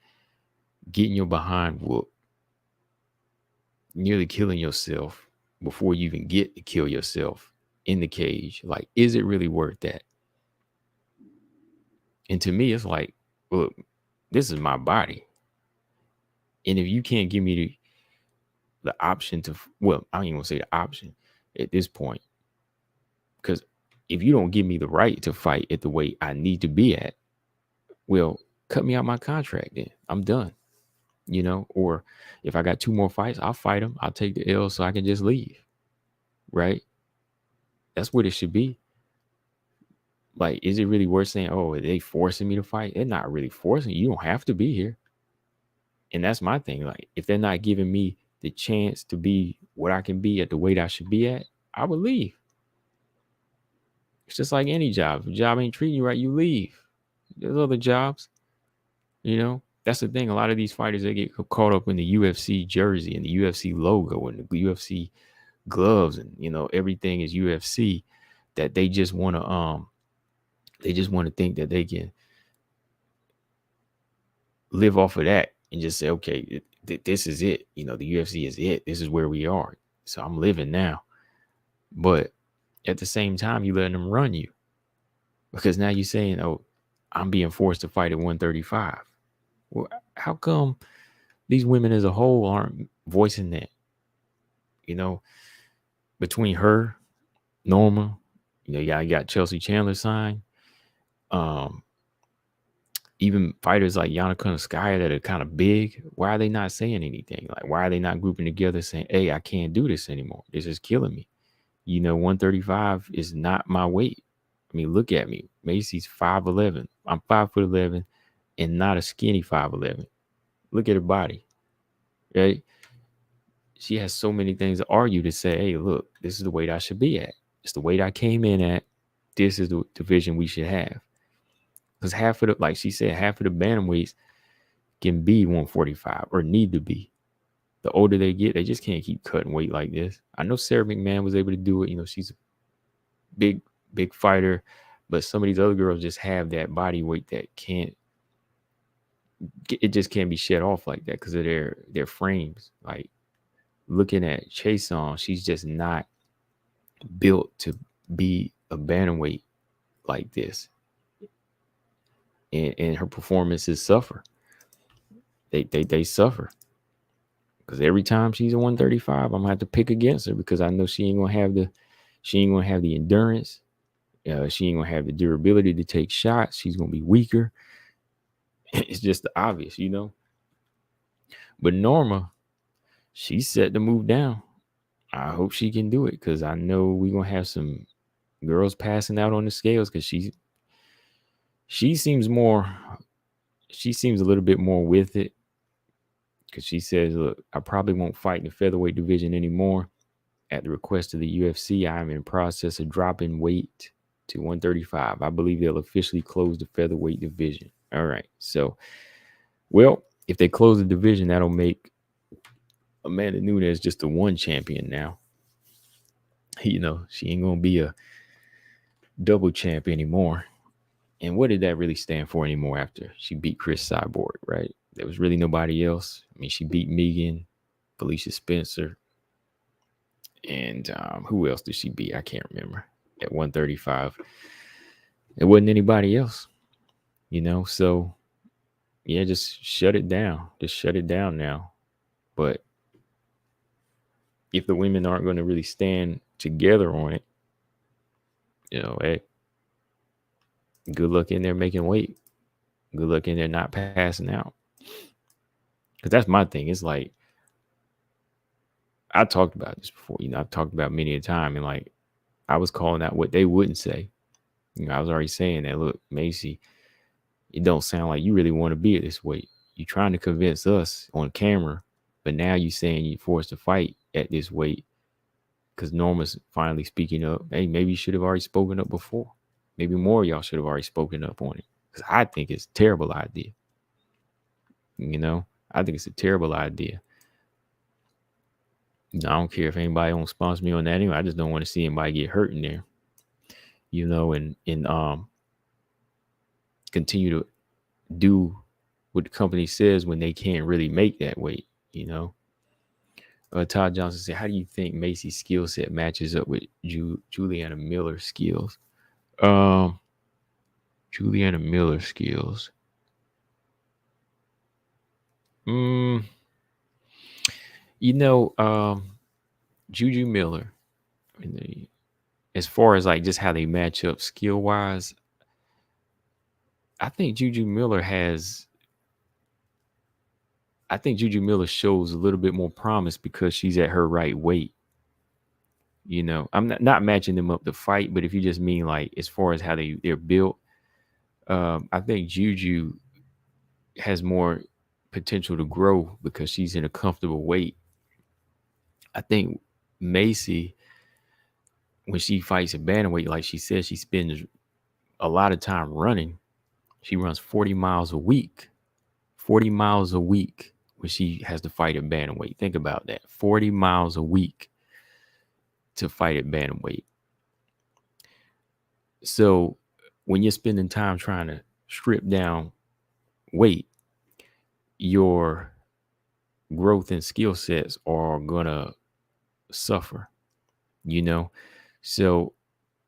getting your behind whooped, nearly killing yourself before you even get to kill yourself in the cage. Like, is it really worth that? And to me, it's like, look, this is my body. And if you can't give me the option to, well, I don't even want to say the option at this point, because if you don't give me the right to fight at the weight I need to be at, well, cut me out my contract then. I'm done. Or if I got 2 more fights, I'll fight them. I'll take the L so I can just leave. Right? That's what it should be. Like, is it really worth saying, oh, are they forcing me to fight? They're not really forcing you. You don't have to be here. And that's my thing. Like, if they're not giving me the chance to be what I can be at the weight I should be at, I would leave. It's just like any job. If a job ain't treating you right, you leave. There's other jobs. That's the thing. A lot of these fighters, they get caught up in the UFC jersey and the UFC logo and the UFC gloves, and everything is UFC, that they just want to think that they can live off of that and just say, okay, this is it. The UFC is it. This is where we are. So I'm living now. But at the same time, you letting them run you, because now you're saying, oh, I'm being forced to fight at 135. Well, how come these women as a whole aren't voicing that? Between her, Norma, you got Chelsea Chandler signed. Even fighters like Yana Kunitskaya that are kind of big. Why are they not saying anything? Like, why are they not grouping together saying, hey, I can't do this anymore. This is killing me. 135 is not my weight. I mean, look at me. Macy's 5'11". I'm 5'11" and not a skinny 5'11". Look at her body. Right? She has so many things to argue to say, hey, look, this is the weight I should be at. It's the weight I came in at. This is the division we should have. Because half of the, like she said, half of the bantamweights can be 145 or need to be. The older they get, they just can't keep cutting weight like this. I know Sarah McMahon was able to do it. You know, she's a big fighter, but some of these other girls just have that body weight that it just can't be shed off like that because of their frames. Like looking at Chiasson, she's just not built to be a bantamweight like this, and her performances suffer. They suffer because every time she's a 135, I'm gonna have to pick against her because I know she ain't gonna have the endurance. She ain't gonna have the durability to take shots. She's gonna be weaker. It's just obvious, you know. But Norma, she set the move down. I hope she can do it because I know we're gonna have some girls passing out on the scales because she seems a little bit more with it because she says, look, I probably won't fight in the featherweight division anymore. At the request of the UFC, I am in process of dropping weight to 135. I believe they'll officially close the featherweight division. All right. So, well, if they close the division, that'll make Amanda Nunes just the one champion now. You know, she ain't going to be a double champ anymore. And what did that really stand for anymore after she beat Chris Cyborg, right? There was really nobody else. I mean, she beat Megan, Felicia Spencer, and who else did she beat? I can't remember. At 135. It wasn't anybody else, you know? So, yeah, just shut it down. Just shut it down now. But if the women aren't going to really stand together on it, you know, hey, good luck in there making weight. Good luck in there not passing out. Because that's my thing. It's like, I talked about this before. You know, I've talked about many a time. And like, I was calling out what they wouldn't say. You know, I was already saying that, look, Macy, it don't sound like you really want to be at this weight. You're trying to convince us on camera, but now you're saying you're forced to fight at this weight because Norma's finally speaking up. Hey, maybe you should have already spoken up before. Maybe more of y'all should have already spoken up on it because I think it's a terrible idea. You know, I think it's a terrible idea. I don't care if anybody won't sponsor me on that anyway. I just don't want to see anybody get hurt in there. You know, and continue to do what the company says when they can't really make that weight, you know. Todd Johnson said, how do you think Macy's skill set matches up with Juliana Miller's skills? Juliana Miller's skills. You know, Juju Miller, as far as like just how they match up skill wise, I think Juju Miller shows a little bit more promise because she's at her right weight. You know, I'm not matching them up to fight, but if you just mean like as far as how they're built, I think Juju has more potential to grow because she's in a comfortable weight. I think Macy, when she fights at bantamweight, like she said, she spends a lot of time running. She runs 40 miles a week. 40 miles a week when she has to fight at bantamweight. Think about that. 40 miles a week to fight at bantamweight. So when you're spending time trying to strip down weight, your growth and skill sets are gonna suffer, you know? So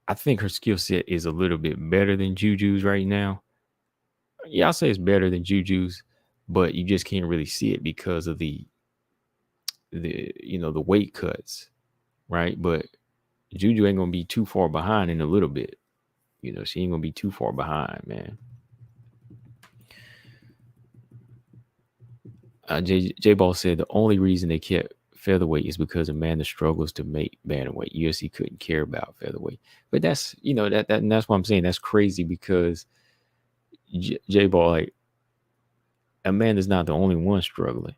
I think her skill set is a little bit better than Juju's right now. Yeah, I'll say it's better than Juju's, but you just can't really see it because of the weight cuts, right? But Juju ain't gonna be too far behind in a little bit. You know, she ain't gonna be too far behind, man. J Ball said the only reason they kept featherweight is because Amanda struggles to make bantamweight. UFC couldn't care about featherweight, but that's and that's what I'm saying. That's crazy because J Ball, like, Amanda's not the only one struggling.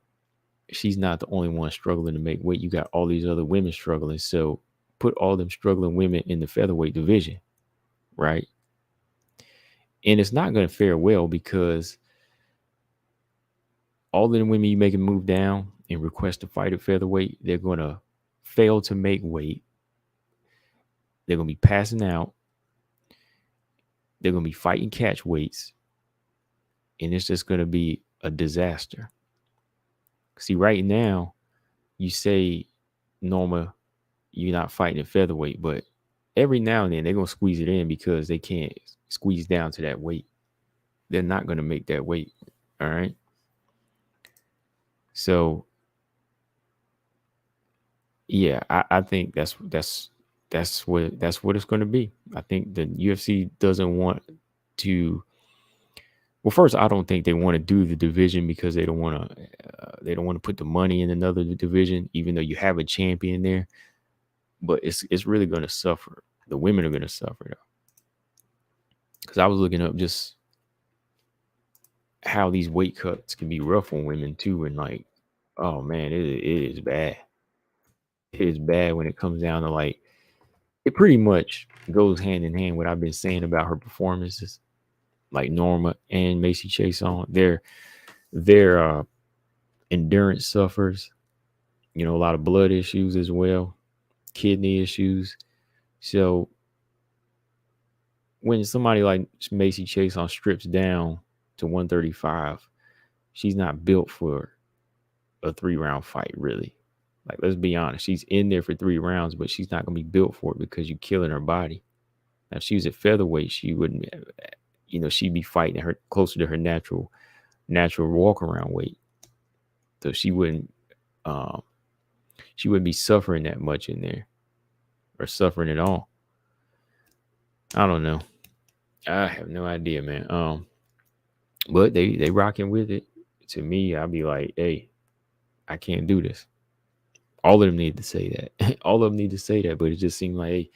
She's not the only one struggling to make weight. You got all these other women struggling. So put all them struggling women in the featherweight division, right? And it's not going to fare well because all of the women you make a move down and request to fight at featherweight, they're going to fail to make weight. They're going to be passing out. They're going to be fighting catch weights. And it's just going to be a disaster. See, right now, you say, Norma, you're not fighting at featherweight, but every now and then they're going to squeeze it in because they can't squeeze down to that weight. They're not going to make that weight. All right. So, yeah, I think that's what it's going to be. I think the UFC doesn't want to. Well, first, I don't think they want to do the division because they don't want to put the money in another division, even though you have a champion there. But it's really going to suffer. The women are going to suffer though, because I was looking up just how these weight cuts can be rough on women too, and like, oh man, it is bad. It is bad when it comes down to like, it pretty much goes hand in hand what I've been saying about her performances, like Norma and Macy Chiasson. Their endurance suffers, a lot of blood issues as well, kidney issues. So when somebody like Macy Chiasson strips down to 135, she's not built for a 3-round fight, really. Like, let's be honest. She's in there for 3 rounds, but she's not going to be built for it because you're killing her body. Now, if she was at featherweight, she wouldn't, she'd be fighting her closer to her natural walk around weight. So she wouldn't be suffering that much in there, or suffering at all. I don't know. I have no idea, man. But they rocking with it. To me, I'd be like, hey, I can't do this. All of them need to say that. All of them need to say that, but it just seemed like, hey,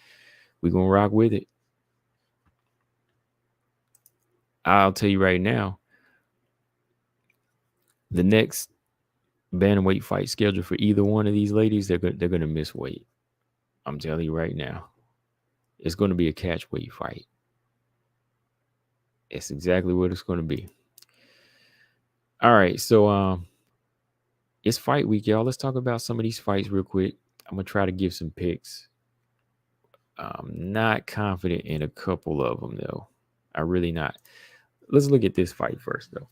we're going to rock with it. I'll tell you right now, the next bantamweight fight scheduled for either one of these ladies, they're going to miss weight. I'm telling you right now. It's going to be a catch weight fight. It's exactly what it's going to be. All right, so it's fight week, y'all. Let's talk about some of these fights real quick. I'm going to try to give some picks. I'm not confident in a couple of them, though. I'm really not. Let's look at this fight first, though.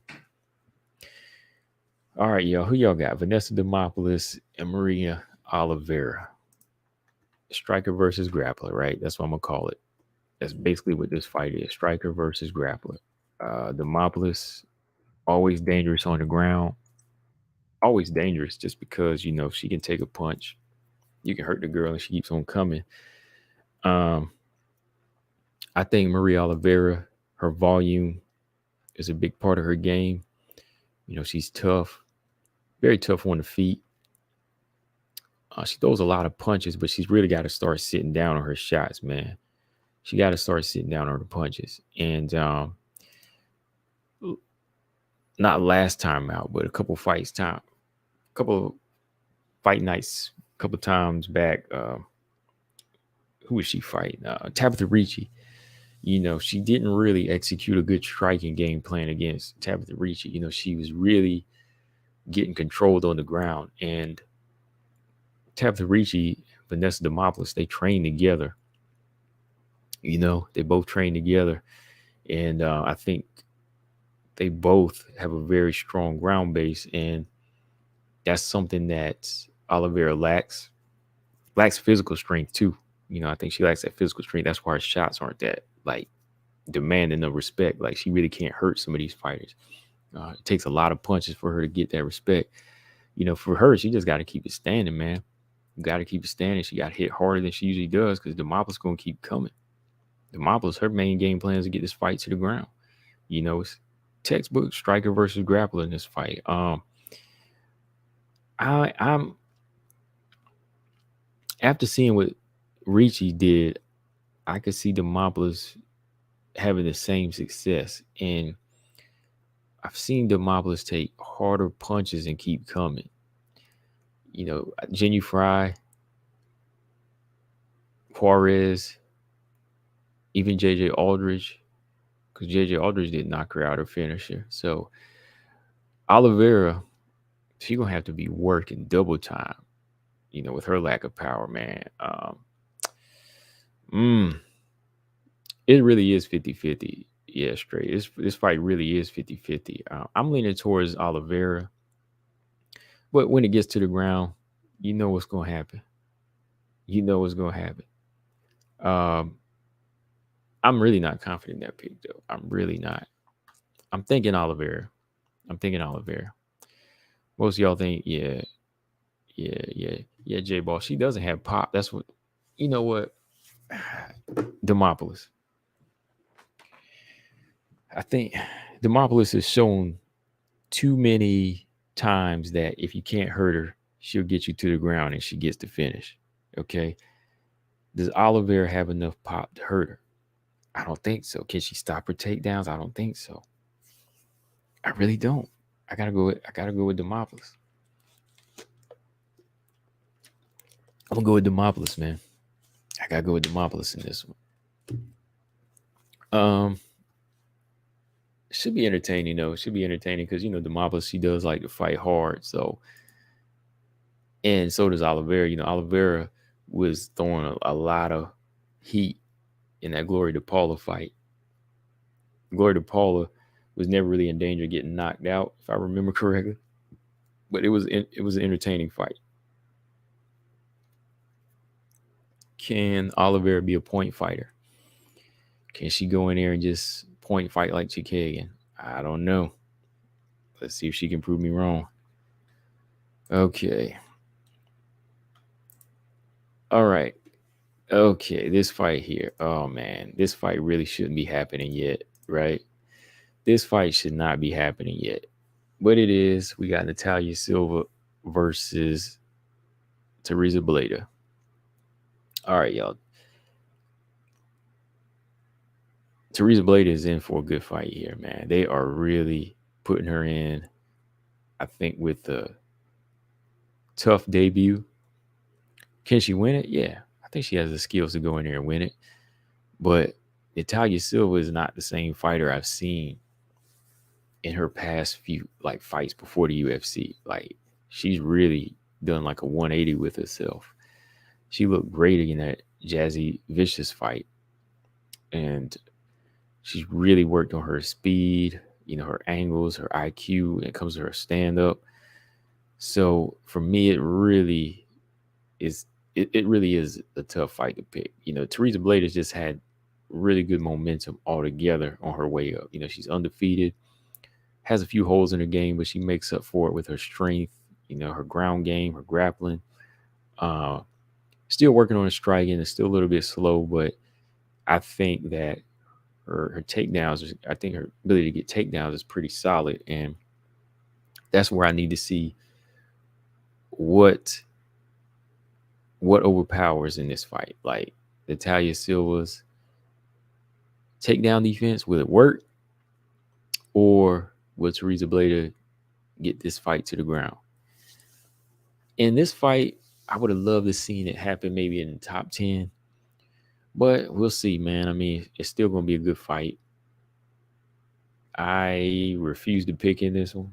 All right, y'all. Who y'all got? Vanessa Demopoulos and Maria Oliveira. Striker versus grappler, right? That's what I'm going to call it. That's basically what this fight is. Striker versus grappler. Demopoulos, always dangerous on the ground. Always dangerous just because, she can take a punch. You can hurt the girl and she keeps on coming. I think Maria Oliveira, her volume is a big part of her game. She's tough, very tough on the feet. She throws a lot of punches, but she's really got to start sitting down on her shots, man. She got to start sitting down on her punches. And not last time out, but a couple fight nights, a couple times back. Who was she fighting? Tabitha Ricci. She didn't really execute a good striking game plan against Tabitha Ricci. She was really getting controlled on the ground. And Tabitha Ricci, Vanessa Demopoulos, they train together. They both train together. And I think they both have a very strong ground base. And that's something that Oliveira lacks. Lacks physical strength, too. I think she lacks that physical strength. That's why her shots aren't that, like, demanding of respect. Like, she really can't hurt some of these fighters. It takes a lot of punches for her to get that respect. For her, she just got to keep it standing, man. You got to keep it standing. She got hit harder than she usually does because Demopoulos going to keep coming. Demopoulos, her main game plan is to get this fight to the ground. It's textbook striker versus grappler in this fight. I'm after seeing what Ricci did, I could see Demopoulos having the same success. And I've seen Demopoulos take harder punches and keep coming. Jenny Fry, Juarez, even JJ Aldridge, because JJ Aldridge did knock her out or finish her. So Oliveira, she gonna have to be working double time, with her lack of power, man. Mm, it really is 50-50. Yeah, straight. This fight really is 50-50. I'm leaning towards Oliveira, but when it gets to the ground, you know what's gonna happen. You know what's gonna happen. Um, I'm really not confident in that pick, though. I'm really not. I'm thinking Oliveira. I'm thinking Oliveira. Most of y'all think, yeah, J Ball. She doesn't have pop. That's what, you know what? Demopoulos. I think Demopoulos has shown too many times that if you can't hurt her, she'll get you to the ground and she gets to finish. Okay. Does Oliveira have enough pop to hurt her? I don't think so. Can she stop her takedowns? I don't think so. I really don't. I gotta go with Demopoulos. I'm gonna go with Demopoulos, man. I gotta go with Demopoulos in this one. It should be entertaining though. It should be entertaining because Demopoulos, she does like to fight hard. So, and so does Oliveira. Oliveira was throwing a lot of heat in that Glory DePaula fight. Glory DePaula was never really in danger of getting knocked out, if I remember correctly. But it was an entertaining fight. Can Oliveira be a point fighter? Can she go in there and just point fight like Chikagan? I don't know. Let's see if she can prove me wrong. Okay. All right. Okay, this fight here. Oh man, this fight really shouldn't be happening yet, right? This fight should not be happening yet. But it is. We got Natalia Silva versus Teresa Bleda. All right, y'all. Teresa Bleda is in for a good fight here, man. They are really putting her in, I think, with a tough debut. Can she win it? Yeah. I think she has the skills to go in there and win it. But Natalia Silva is not the same fighter I've seen in her past few fights before the UFC. Like, she's really done like a 180 with herself. She looked great in that Jazzy Vicious fight. And she's really worked on her speed, her angles, her IQ when it comes to her stand-up. So for me, it really is a tough fight to pick. Teresa Bleda has just had really good momentum altogether on her way up. She's undefeated, has a few holes in her game, but she makes up for it with her strength, her ground game, her grappling. Still working on her striking. It's still a little bit slow, but I think that her takedowns, I think her ability to get takedowns is pretty solid. And that's where I need to see what overpowers in this fight. Like Natalia Silva's takedown defense, will it work? Or will Teresa Bleda get this fight to the ground? In this fight, I would have loved to seen it happen maybe in the top 10. But we'll see, man. I mean, it's still going to be a good fight. I refuse to pick in this one.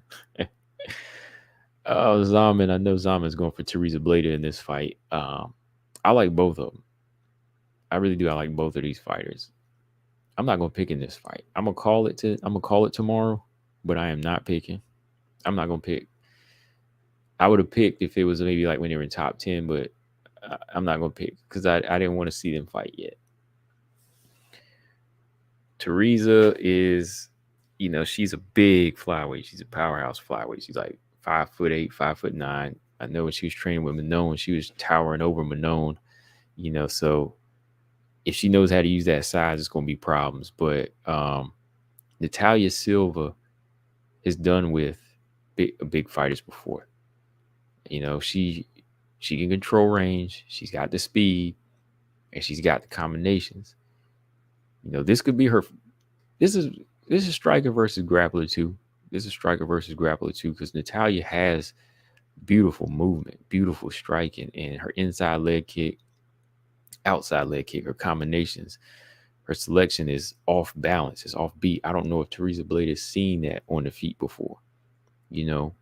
Zaman, I know Zaman's going for Teresa Bleda in this fight. I like both of them. I really do. I like both of these fighters. I'm not going to pick in this fight. I'm going to call it tomorrow, but I am not picking. I'm not going to pick. I would have picked if it was maybe like when they were in top 10, but I'm not going to pick because I didn't want to see them fight yet. Teresa is, she's a big flyweight. She's a powerhouse flyweight. She's like 5'8", 5'9". I know when she was training with Manon, she was towering over Manon, so if she knows how to use that size, it's going to be problems. But Natalia Silva has done with big fighters before. She can control range. She's got the speed, and she's got the combinations. This could be her. This is striker versus grappler too. This is striker versus grappler too, because Natalia has beautiful movement, beautiful striking, and her inside leg kick, outside leg kick, her combinations, her selection is off balance, it's off beat. I don't know if Teresa Blade has seen that on the feet before. You know,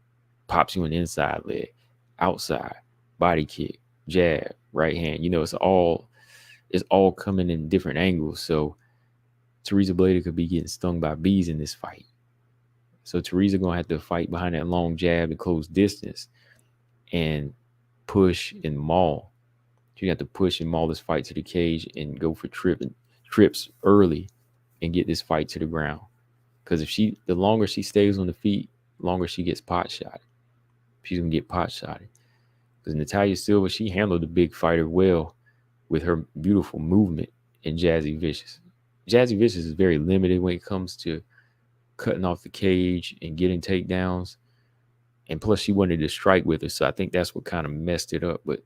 pops you an inside leg, outside, body kick, jab, right hand. You know, it's all coming in different angles. So Teresa Blade could be getting stung by bees in this fight. So Teresa gonna have to fight behind that long jab and close distance and push and maul. She got to push and maul this fight to the cage and go for trips early and get this fight to the ground. Because the longer she stays on the feet, the longer she gets pot shotted. She's gonna get pot shotted. Because Natalia Silva, she handled the big fighter well with her beautiful movement and Jazzy Vicious. Jazzy Vicious is very limited when it comes to cutting off the cage and getting takedowns. And plus, she wanted to strike with her. So I think that's what kind of messed it up. But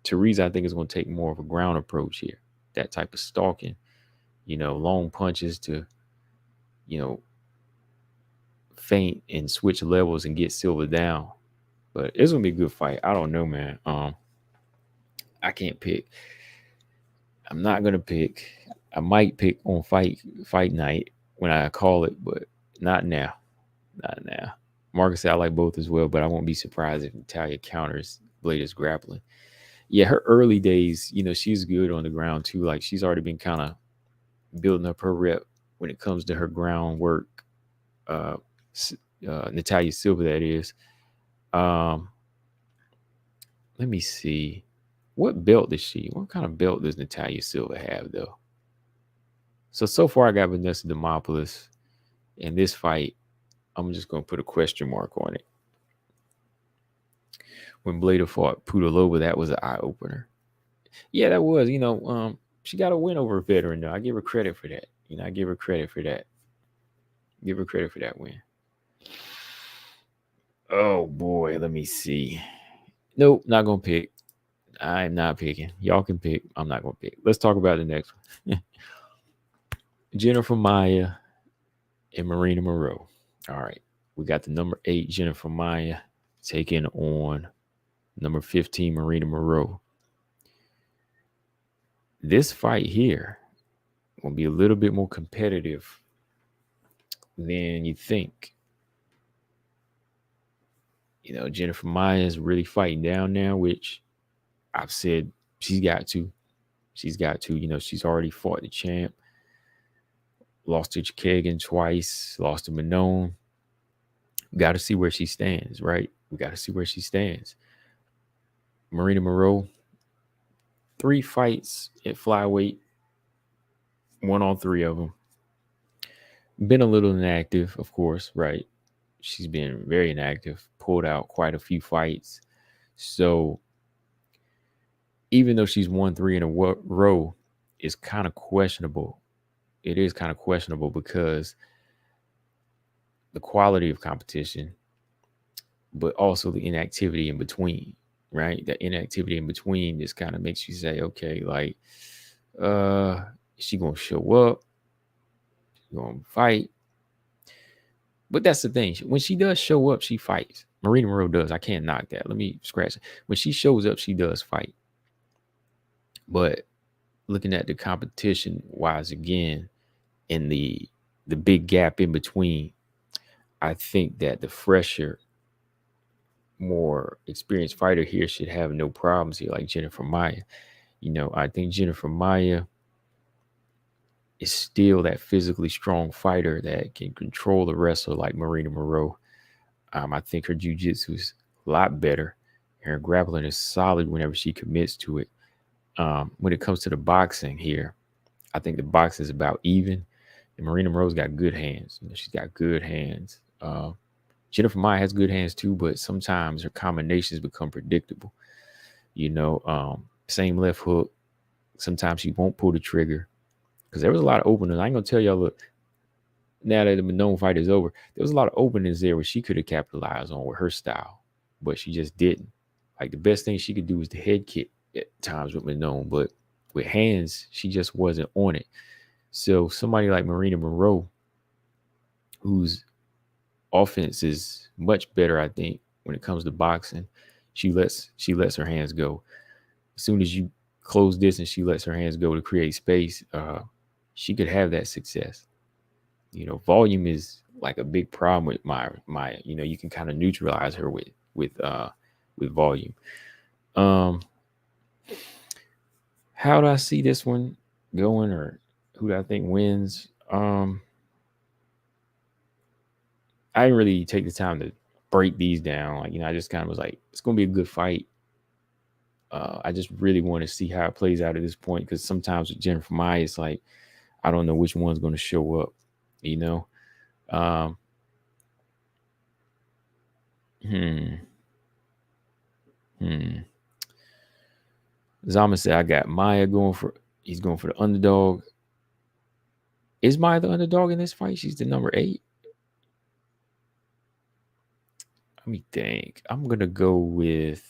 Teresa, I think, is going to take more of a ground approach here. That type of stalking, long punches to, feint and switch levels and get Silva down. But it's going to be a good fight. I don't know, man. I can't pick. I'm not going to pick. I might pick on fight night when I call it, but not now. Not now. Marcus said I like both as well, but I won't be surprised if Natalia counters Blade's grappling. Yeah, her early days, she's good on the ground too. Like she's already been kind of building up her rep when it comes to her groundwork. Natalia Silva, that is. Let me see. What belt does she? What kind of belt does Natalia Silva have, though? So far I got Vanessa Demopoulos. In this fight, I'm just going to put a question mark on it. When Blade fought Pudilova, that was an eye-opener. Yeah, that was. She got a win over a veteran, though. I give her credit for that. I give her credit for that. Give her credit for that win. Oh, boy. Let me see. Nope, not going to pick. I'm not picking. Y'all can pick. I'm not going to pick. Let's talk about the next one. Jennifer Maia and Marina Moreau. All right. We got the number 8, Jennifer Maia, taking on number 15, Marina Moreau. This fight here will be a little bit more competitive than you think. Jennifer Maia is really fighting down now, which I've said she's got to. She's already fought the champ. Lost to Kagan twice. Lost to Manon. Got to see where she stands, right? We got to see where she stands. Marina Moreau, 3 fights at flyweight. Won all 3 of them. Been a little inactive, of course, right? She's been very inactive. Pulled out quite a few fights. So even though she's won 3 in a row, it's kind of questionable. It is kind of questionable because the quality of competition, but also the inactivity in between, right? The inactivity in between just kind of makes you say, okay, like, is she going to show up? She's going to fight? But that's the thing. When she does show up, she fights. Marina Moreau does. I can't knock that. Let me scratch it. When she shows up, she does fight. But looking at the competition wise again, in the big gap in between, I think that the fresher, more experienced fighter here should have no problems here, like Jennifer Maia. I think Jennifer Maia is still that physically strong fighter that can control the wrestler like Marina Moreau. I think her jiu-jitsu is a lot better. Her grappling is solid whenever she commits to it. When it comes to the boxing here, I think the boxing is about even. And Marina Moreau's got good hands. She's got good hands. Jennifer Maia has good hands too, but sometimes her combinations become predictable. Same left hook. Sometimes she won't pull the trigger. Because there was a lot of openings. I ain't going to tell y'all, look, now that the Manon fight is over, there was a lot of openings there where she could have capitalized on with her style, but she just didn't. Like the best thing she could do was the head kick at times with Manon, but with hands, she just wasn't on it. So somebody like Marina Moreau, whose offense is much better, I think, when it comes to boxing, she lets her hands go. As soon as you close distance, she lets her hands go to create space. she could have that success. Volume is like a big problem with my. You can kind of neutralize her with volume. How do I see this one going, or who do I think wins? I didn't really take the time to break these down. I just kind of was like, it's gonna be a good fight. I just really want to see how it plays out at this point, because sometimes with Jennifer Maia, it's like I don't know which one's going to show up. Um, hmm. Zama said I got Maia he's going for the underdog. Is Maia the underdog in this fight? She's the number 8. Let me think. I'm gonna go with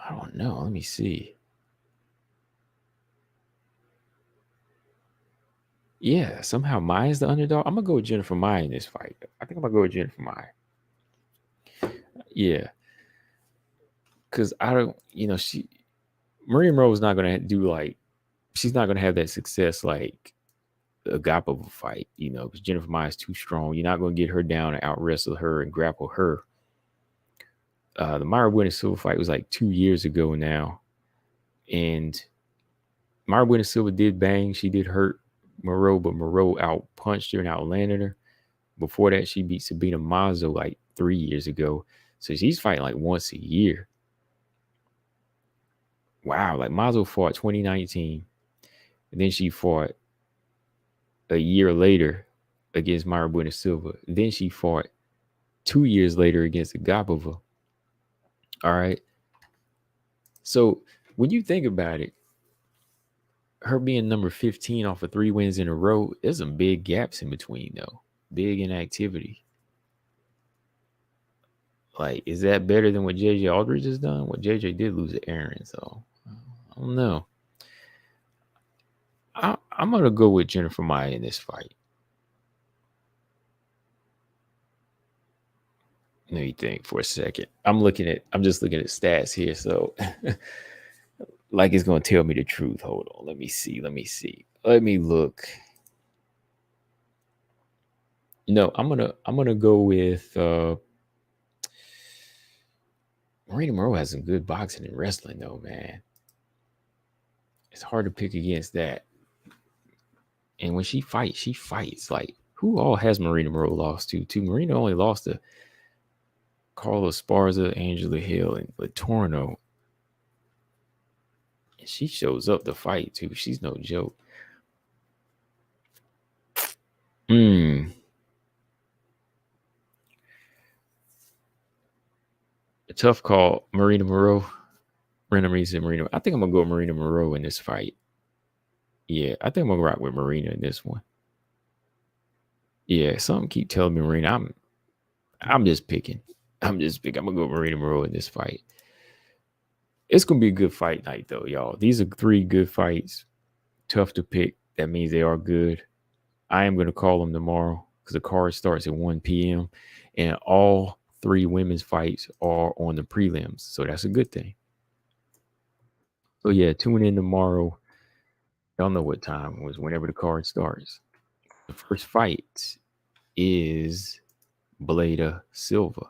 I don't know. Let me see. Yeah, somehow Maia's the underdog. I'm gonna go with Jennifer Maia in this fight. I think I'm gonna go with Jennifer Maia. Yeah, because I don't. Maria Monroe is not gonna do she's not gonna have that success like a Agapova fight. Because Jennifer Maia is too strong. You're not gonna get her down and out wrestle her and grapple her. The Mayra Bueno Silva fight was like 2 years ago now, and Mayra Bueno Silva did bang. She did hurt Moreau, but Moreau out punched her and outlanded her. Before that, she beat Sabina Mazo like 3 years ago. So she's fighting like once a year. Wow, like Mazo fought 2019, and then she fought a year later against Mayra Bueno Silva. Then she fought 2 years later against Agapova. All right. So when you think about it, her being number 15 off of 3 wins in a row, there's some big gaps in between, though. Big inactivity. Like, is that better than what JJ Aldridge has done? Well, JJ did lose to Aaron, so I don't know. I'm gonna go with Jennifer Maia in this fight. Let me think for a second. I'm just looking at stats here, so like it's gonna tell me the truth. Hold on, let me see. Let me look. I'm gonna go with Marina Monroe has some good boxing and wrestling, though, man. It's hard to pick against that. And when she fights. Like, who all has Marina Monroe lost to? Marina only lost to Carla Esparza, Angela Hill, and Latorno. And she shows up to fight, too. She's no joke. A tough call, Marina Monroe. Marina. I think I'm gonna go with Marina Monroe in this fight. Yeah, I think I'm gonna rock with Marina in this one. Yeah, something keep telling me Marina. I'm just picking. I'm gonna go with Marina Monroe in this fight. It's gonna be a good fight night, though, y'all. These are 3 good fights. Tough to pick. That means they are good. I am gonna call them tomorrow because the card starts at 1 p.m. and all 3 women's fights are on the prelims, so that's a good thing. So yeah, tune in tomorrow. Y'all know what time it was, whenever the card starts. The first fight is Bleda Silva.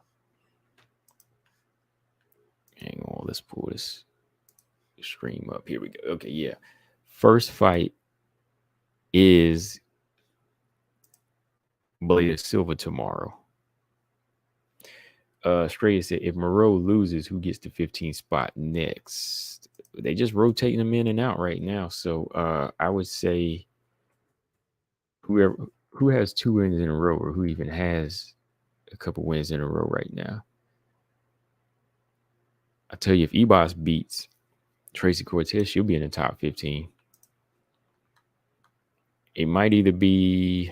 Hang on, let's pull this stream up. Here we go. Okay, yeah. First fight is Bleda Silva tomorrow. Straight said, if Moreau loses, who gets the 15th spot next? They just rotating them in and out right now. So I would say who has 2 wins in a row, or who even has a couple wins in a row right now. I tell you, if Ebos beats Tracy Cortez, she'll be in the top 15. It might either be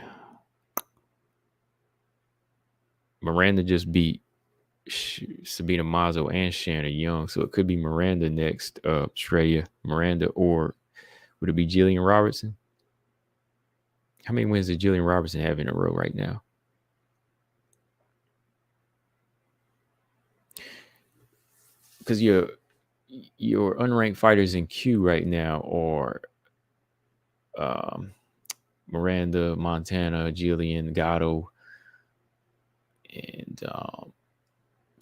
Miranda just beat Sabina Mazo and Shanna Young, so it could be Miranda next. Shreya Miranda, or would it be Jillian Robertson? How many wins does Jillian Robertson have in a row right now? Because your unranked fighters in queue right now are um, Miranda, Montana, Jillian, Gatto, and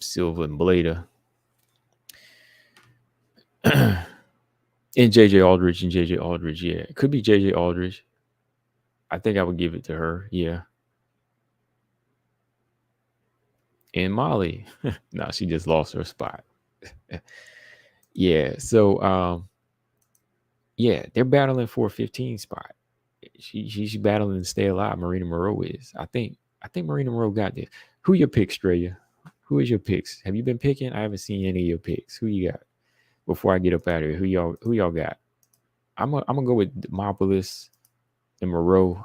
Silva and Blada. And JJ Aldridge yeah. It could be JJ Aldridge. I think I would give it to her, yeah. And Molly. No, she just lost her spot. Yeah. So yeah, they're battling for a 15 spot. She's battling to stay alive. Marina Moreau is. I think Marina Moreau got this. Who your picks, Straya? Who is your picks? Have you been picking? I haven't seen any of your picks. Who you got? Before I get up out of here, who y'all got? I'm gonna go with Demopolis and Moreau.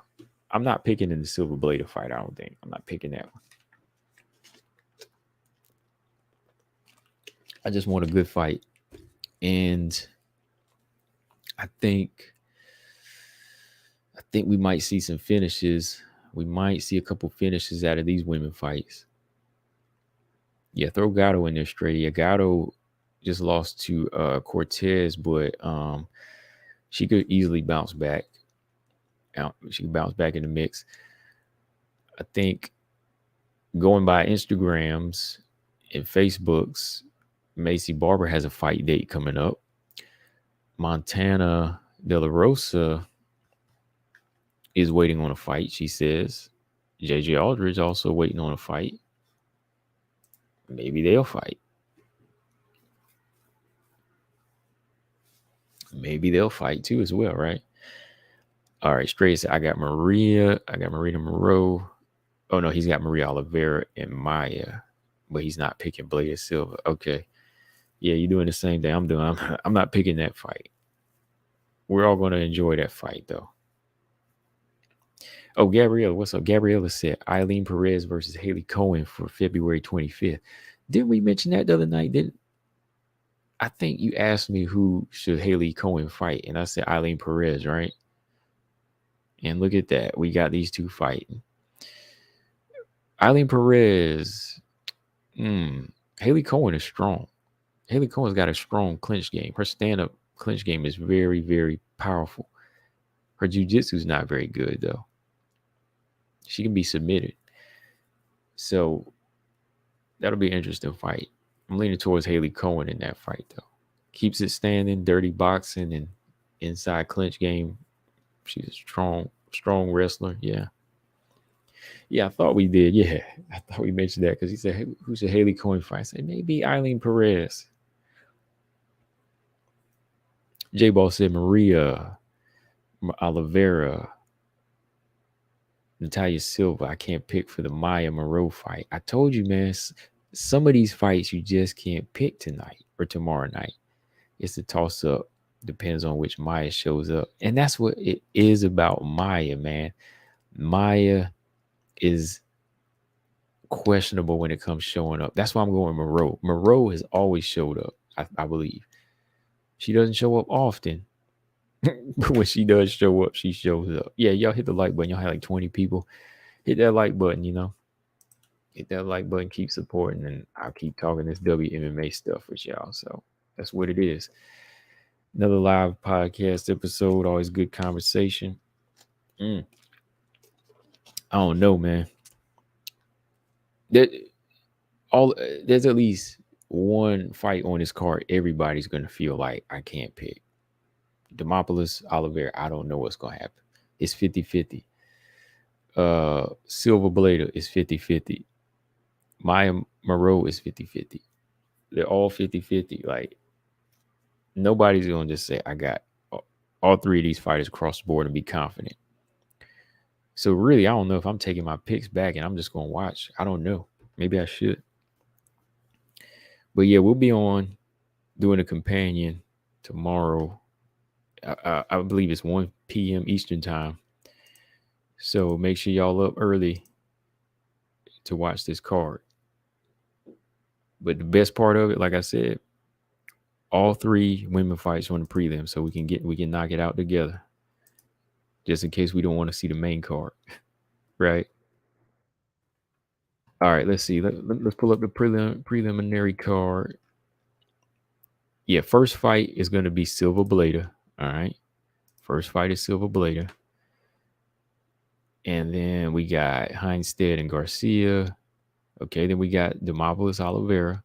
I'm not picking in the Silver Blader fight. I don't think I'm not picking that one. I just want a good fight, and I think we might see some finishes. We might see a couple finishes out of these women fights. Yeah, throw Gatto in there straight. Yeah, Gatto just lost to Cortez, but she could easily bounce back. She could bounce back in the mix. I think going by Instagrams and Facebooks, Macy Barber has a fight date coming up. Montana De La Rosa is waiting on a fight, she says. JJ Aldridge also waiting on a fight. Maybe they'll fight. Maybe they'll fight too as well, right? All right, straight. I got Marina Moreau. Oh no, he's got Maria Oliveira and Maya, but he's not picking Blade Silva. Okay. Yeah, you're doing the same thing I'm doing. I'm not picking that fight. We're all going to enjoy that fight, though. Oh, Gabriella, what's up? Gabriella said Eileen Perez versus Haley Cohen for February 25th. Didn't we mention that the other night? Didn't I think you asked me who should Haley Cohen fight, and I said Eileen Perez, right? And look at that. We got these two fighting. Eileen Perez. Haley Cohen is strong. Haley Cohen's got a strong clinch game. Her stand-up clinch game is very, very powerful. Her jiu-jitsu is not very good, though. She can be submitted. So that'll be an interesting fight. I'm leaning towards Haley Cohen in that fight, though. Keeps it standing, dirty boxing, and inside clinch game. She's a strong wrestler. Yeah. Yeah, I thought we did. Yeah, I thought we mentioned that because he said, hey, who should Haley Cohen fight? I said, maybe Eileen Perez. J-Ball said Maria Oliveira, Natalia Silva. I can't pick for the Maya Moreau fight. I told you, man, some of these fights you just can't pick tonight or tomorrow night. It's a toss up. Depends on which Maya shows up. And that's what it is about Maya, man. Maya is questionable when it comes showing up. That's why I'm going Moreau. Moreau has always showed up, I believe. She doesn't show up often. But when she does show up, she shows up. Yeah, y'all hit the like button. Y'all have like 20 people. Hit that like button, Hit that like button, keep supporting, and I'll keep talking this WMMA stuff with y'all. So that's what it is. Another live podcast episode. Always good conversation. I don't know, man. There's at least one fight on this card. Everybody's gonna feel like I can't pick. Demopolis, Oliveira, I don't know what's going to happen. It's 50-50. Silver Blader is 50-50. Maya Moreau is 50-50. They're all 50-50. Like, nobody's going to just say, I got all three of these fighters across the board and be confident. So, really, I don't know if I'm taking my picks back and I'm just going to watch. I don't know. Maybe I should. But, yeah, we'll be on doing a companion tomorrow. I believe it's 1 p.m. Eastern time. So make sure y'all up early to watch this card. But the best part of it, like I said, all three women fights on the prelim, so we can knock it out together. Just in case we don't want to see the main card, right? All right, let's see. Let's pull up the preliminary card. Yeah, first fight is going to be Silver Blader. All right. First fight is Silver Blader. And then we got Heinstead and Garcia. Okay, then we got Demopoulos Oliveira.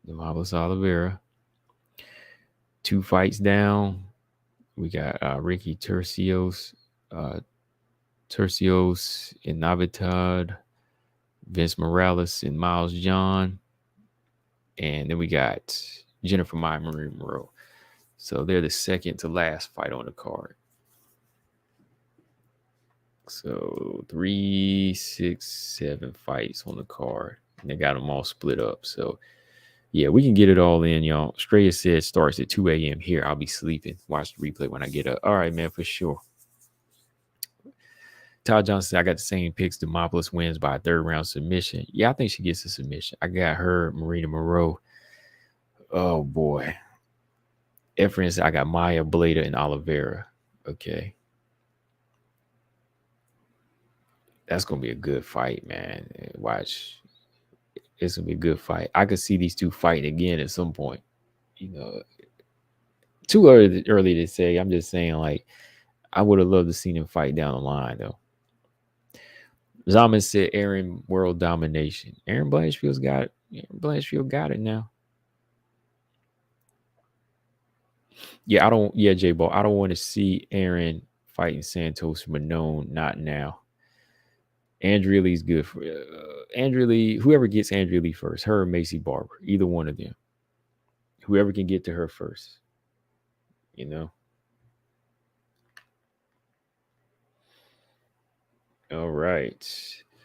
Demopoulos Oliveira. 2 fights down. We got Ricky Tercios. Tercios and Navidad. Vince Morales and Miles John. And then we got Jennifer Maia Marie Moreau. So they're the second to last fight on the card. So 3, 6, 7 fights on the card. And they got them all split up. So yeah, we can get it all in, y'all. Straya said starts at 2 a.m. here. I'll be sleeping. Watch the replay when I get up. All right, man, for sure. Todd Johnson said, I got the same picks. Demopoulos wins by a 3rd round submission. Yeah, I think she gets a submission. I got her, Marina Moreau. Oh, boy. Efren said, I got Maya, Blader, and Oliveira. Okay. That's going to be a good fight, man. Watch. It's going to be a good fight. I could see these two fighting again at some point. You know, too early to say. I'm just saying, like, I would have loved to see them fight down the line, though. Zaman said Aaron world domination. Aaron Blanchfield's got it. Blanchfield got it now. Yeah, J-Ball. I don't want to see Aaron fighting Santos Manone. Not now. Andrea Lee's good for Andrea Lee. Whoever gets Andrea Lee first, her or Macy Barber, either one of them. Whoever can get to her first. You know. All right.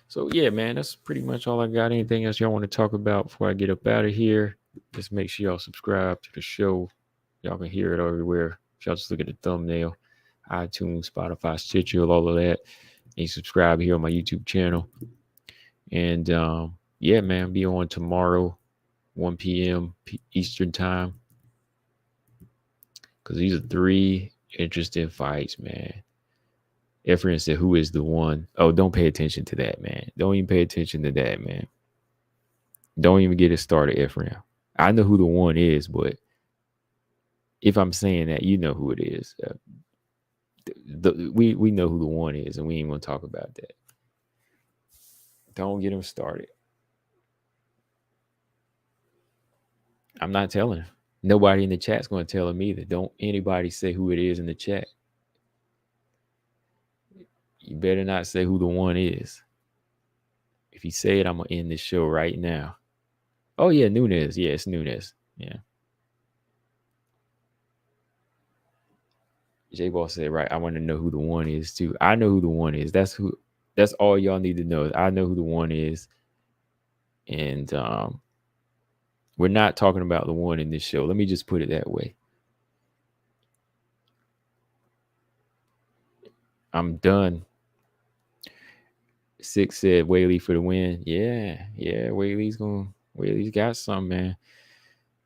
So yeah, man, that's pretty much all I got. Anything else y'all want to talk about before I get up out of here? Just make sure y'all subscribe to the show. Y'all can hear it everywhere. If y'all just look at the thumbnail, iTunes, Spotify, Stitcher, all of that. And subscribe here on my YouTube channel. And yeah, man, be on tomorrow, 1 p.m. Eastern time. Because these are 3 interesting fights, man. Efren said, who is the one? Oh, don't pay attention to that, man. Don't even pay attention to that, man. Don't even get it started, Efren. I know who the one is, but if I'm saying that, you know who it is. We know who the one is, and we ain't going to talk about that. Don't get him started. I'm not telling him. Nobody in the chat's going to tell him either. Don't anybody say who it is in the chat. You better not say who the one is. If you say it, I'm going to end this show right now. Oh, yeah, Nunes. Yeah, it's Nunes. Yeah. J-Ball said, right, I want to know who the one is, too. I know who the one is. That's all y'all need to know. I know who the one is. And we're not talking about the one in this show. Let me just put it that way. I'm done. 6 said Weili for the win. Yeah, Weili's got some, man.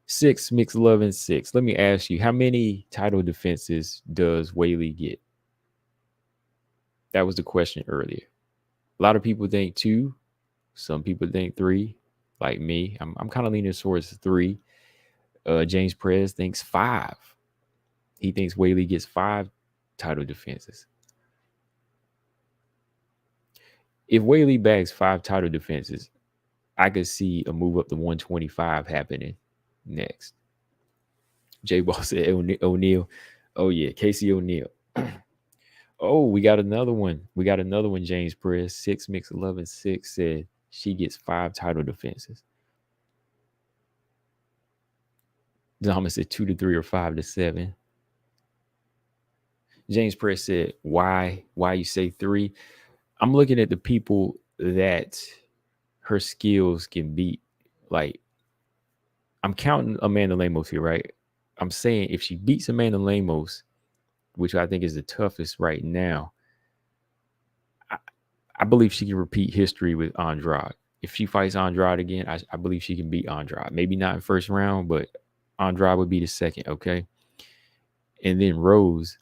6 mixed love and 6. Let me ask you, how many title defenses does Weili get? That was the question earlier. A lot of people think 2. Some people think 3. Like me, I'm kind of leaning towards 3. James Perez thinks 5. He thinks Weili gets 5 title defenses. If Weili bags 5 title defenses, I could see a move up to 125 happening next. J-Ball said O'Neal. Oh, yeah, Casey O'Neal. Oh, we got another one. James Perez, 6 mixed 11-6 said she gets 5 title defenses. Zama said 2 to 3 or 5 to 7. James Perez said, why you say 3? I'm looking at the people that her skills can beat. Like, I'm counting Amanda Lemos here, right? I'm saying if she beats Amanda Lemos, which I think is the toughest right now, I believe she can repeat history with Andrade. If she fights Andrade again, I believe she can beat Andrade. Maybe not in first round, but Andrade would be the second, okay? And then Rose,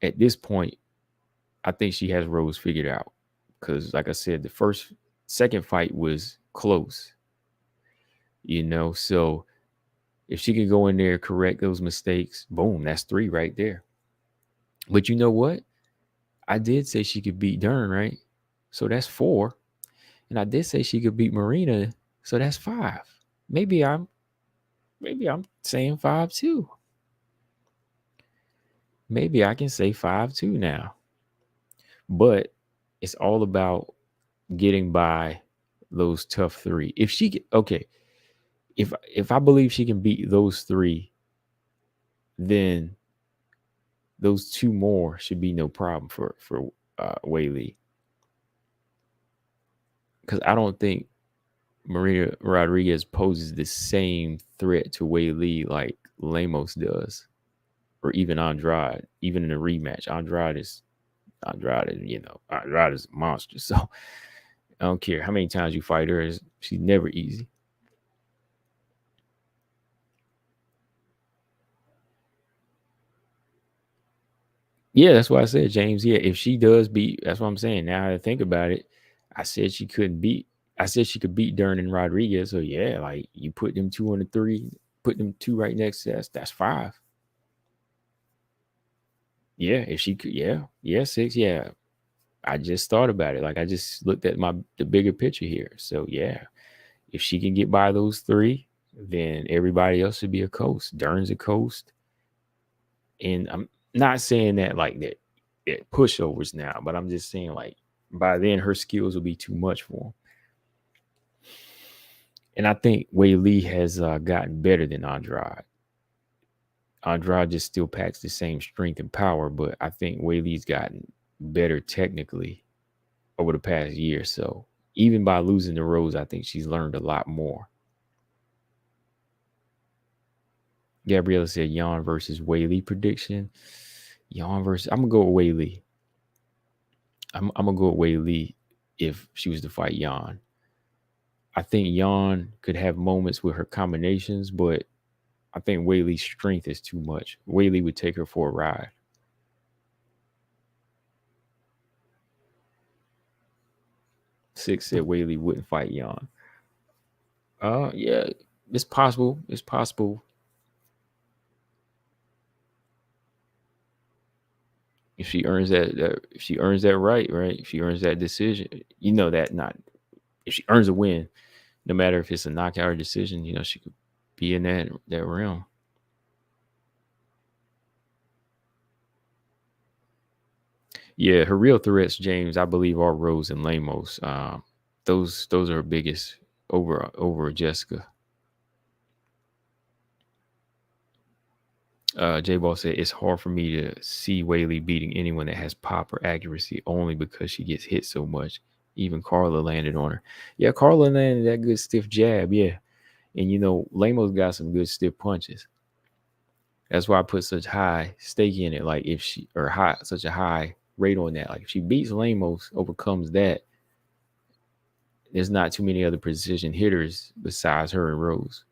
at this point, I think she has Rose figured out. Because, like I said, the second fight was close. You know, so If she could go in there, correct those mistakes, boom, that's 3 right there. But you know what? I did say she could beat Dern, right? So that's 4. And I did say she could beat Marina, so that's 5. Maybe I'm saying 5 too. Maybe I can say 5 too now. But it's all about getting by those tough 3. If she okay, if I believe she can beat those 3, then those 2 more should be no problem for Weili. Because I don't think Marina Rodriguez poses the same threat to Weili like Lemos does, or even Andrade. Even in a rematch, Andrade is Andrade is a monster. So I don't care how many times you fight her, she's never easy. Yeah, that's why I said, James. Yeah, if she does beat, that's what I'm saying. Now I think about it, I said she couldn't beat. I said she could beat Dern and Rodriguez. So yeah, like you put them 2 on the 3, put them 2 right next to us. That's 5. Yeah, if she could, yeah, 6. Yeah, I just thought about it. Like I just looked at the bigger picture here. So yeah, if she can get by those 3, then everybody else should be a coast. Dern's a coast, and I'm not saying that like that pushovers now, but I'm just saying like by then her skills will be too much for him. And I think Weili has gotten better than Andrade. Andrade just still packs the same strength and power, but I think Weili's gotten better technically over the past year. So even by losing the Rose, I think she's learned a lot more. Gabriella said Jan versus Weili prediction. Jan versus I'm gonna go with Weili. I'm gonna go with Weili if she was to fight Jan. I think Jan could have moments with her combinations, but I think Weili's strength is too much. Weili would take her for a ride. Six said Weili wouldn't fight Jan. Yeah, it's possible. It's possible. If she earns if she earns that right, if she earns that decision, that not if she earns a win, no matter if it's a knockout or decision, she could be in that realm. Yeah, her real threats, James, I believe, are Rose and Lemos. Those are her biggest over Jessica. J Ball said it's hard for me to see Weili beating anyone that has pop or accuracy only because she gets hit so much. Even Carla landed on her. Yeah, Carla landed that good stiff jab. Yeah, and Lemos got some good stiff punches. That's why I put such high stake in it. Like if she or high such a high rate on that. Like if she beats Lemos, overcomes that, there's not too many other precision hitters besides her and Rose.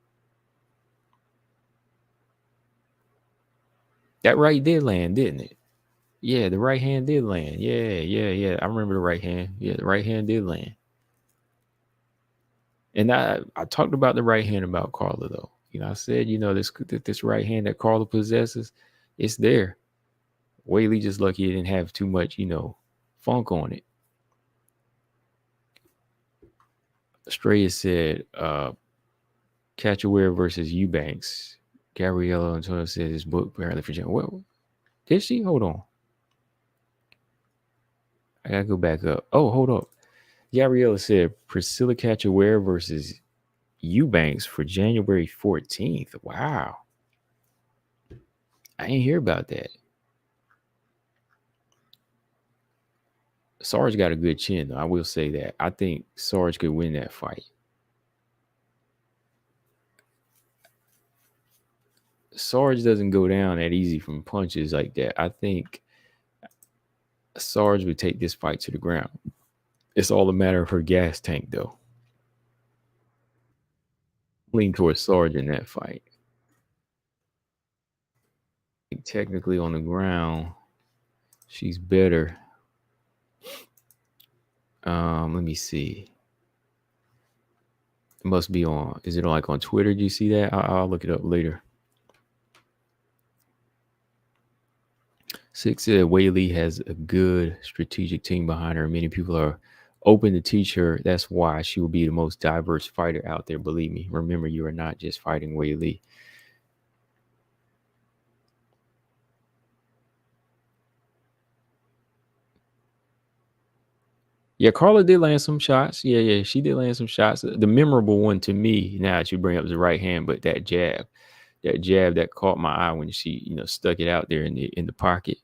That right did land, didn't it? Yeah, the right hand did land. Yeah. I remember the right hand. Yeah, the right hand did land. And I talked about the right hand about Carla though. I said, this right hand that Carla possesses, it's there. Weili just lucky it didn't have too much, funk on it. Estrella said, Catchaware versus Eubanks. Gabriella Antonio said his book apparently for Jim. Well, did she? Hold on. I gotta go back up. Oh, hold up. Gabriella said Priscilla Catchaware versus Eubanks for January 14th. Wow. I ain't hear about that. Sarge got a good chin, though. I will say that. I think Sarge could win that fight. Sarge doesn't go down that easy from punches like that. I think Sarge would take this fight to the ground. It's all a matter of her gas tank, though. Lean towards Sarge in that fight. Technically on the ground, she's better. Let me see. It must be on. Is it like on Twitter? Do you see that? I'll look it up later. Six said Weili has a good strategic team behind her. Many people are open to teach her. That's why she will be the most diverse fighter out there. Believe me. Remember, you are not just fighting Weili. Yeah, Carla did land some shots. Yeah, she did land some shots. The memorable one to me, now that you bring up, is the right hand, but that jab that caught my eye when she, stuck it out there in the pocket.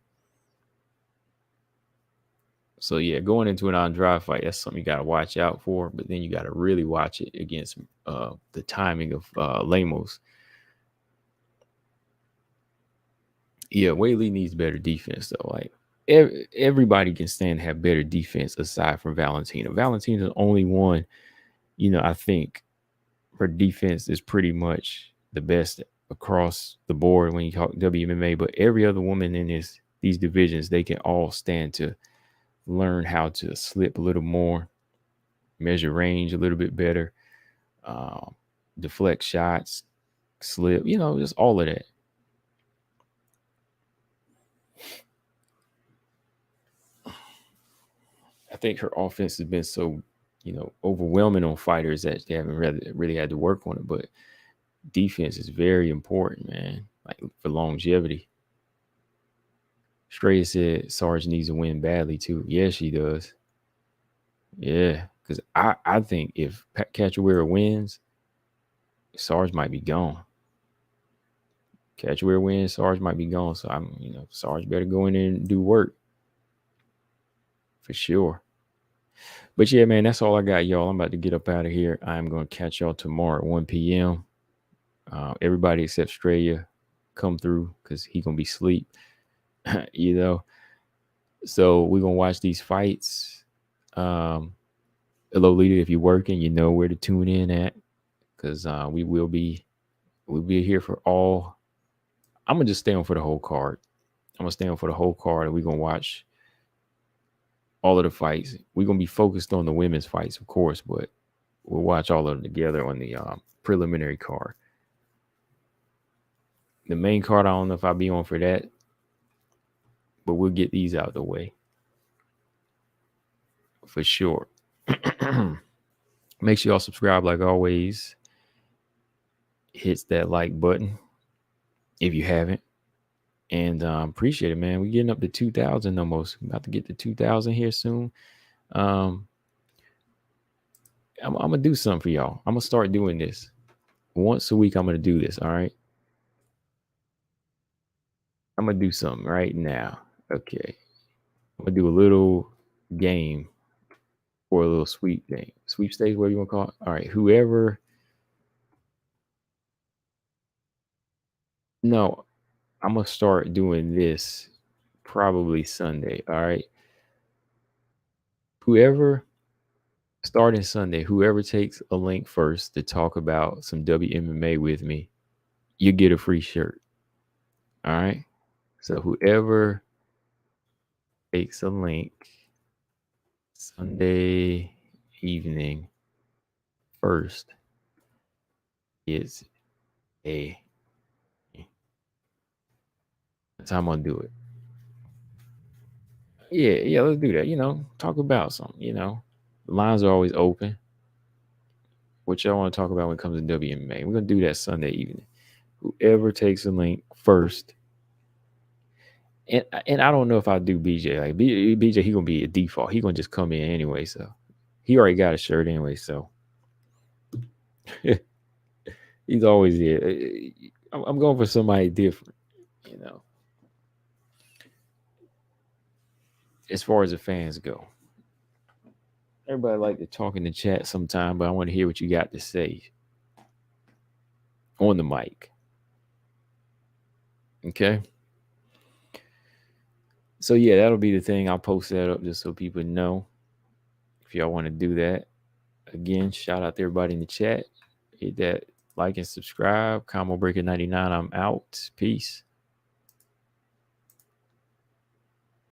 So yeah, going into an on drive fight, that's something you got to watch out for. But then you got to really watch it against the timing of Lemos. Yeah, Weili needs better defense though. Like everybody can stand to have better defense aside from Valentina. Valentina's the only one. I think her defense is pretty much the best across the board when you talk WMMA. But every other woman in these divisions, they can all stand to learn how to slip a little more, measure range a little bit better, deflect shots, slip, just all of that. I think her offense has been so, overwhelming on fighters that they haven't really had to work on it. But defense is very important, man, like for longevity. Straya said Sarge needs to win badly too. Yeah, she does. Yeah, because I think if Cachoeira wins, Sarge might be gone. Cachoeira wins, Sarge might be gone. So Sarge better go in there and do work for sure. But yeah, man, that's all I got, y'all. I'm about to get up out of here. I'm going to catch y'all tomorrow at 1 p.m. Everybody except Straya come through because he gonna be asleep. So we're gonna watch these fights. Hello, leader. If you're working, you know where to tune in at, because we'll be here for all. I'm gonna just stay on for the whole card. I'm gonna stay on for the whole card, and we're gonna watch all of the fights. We're gonna be focused on the women's fights, of course, but we'll watch all of them together on the preliminary card. The main card, I don't know if I'll be on for that, but we'll get these out of the way for sure. Make sure y'all subscribe like always. Hits that like button if you haven't. And appreciate it, man. We're getting up to 2,000 almost. About to get to 2,000 here soon. I'm going to do something for y'all. I'm going to start doing this. Once a week, I'm going to do this, all right? I'm going to do something right now. Okay. I'm going to do a little game or a little sweepstakes, whatever you want to call it. All right. Whoever. No, I'm going to start doing this probably Sunday, all right? Starting Sunday, whoever takes a link first to talk about some WMMA with me, you get a free shirt. All right. So whoever takes a link Sunday evening first is that's how I'm gonna do it. Yeah, let's do that. Talk about something, The lines are always open. What y'all want to talk about when it comes to WMA? We're gonna do that Sunday evening. Whoever takes a link first. And I don't know if I'll do BJ. Like BJ, he gonna be a default. He gonna just come in anyway. So he already got a shirt anyway. So he's always there. I'm going for somebody different, as far as the fans go. Everybody like to talk in the chat sometime, but I want to hear what you got to say on the mic. Okay. So yeah, that'll be the thing. I'll post that up just so people know. If y'all want to do that. Again, shout out to everybody in the chat. Hit that like and subscribe. Combo Breaker 99. I'm out. Peace.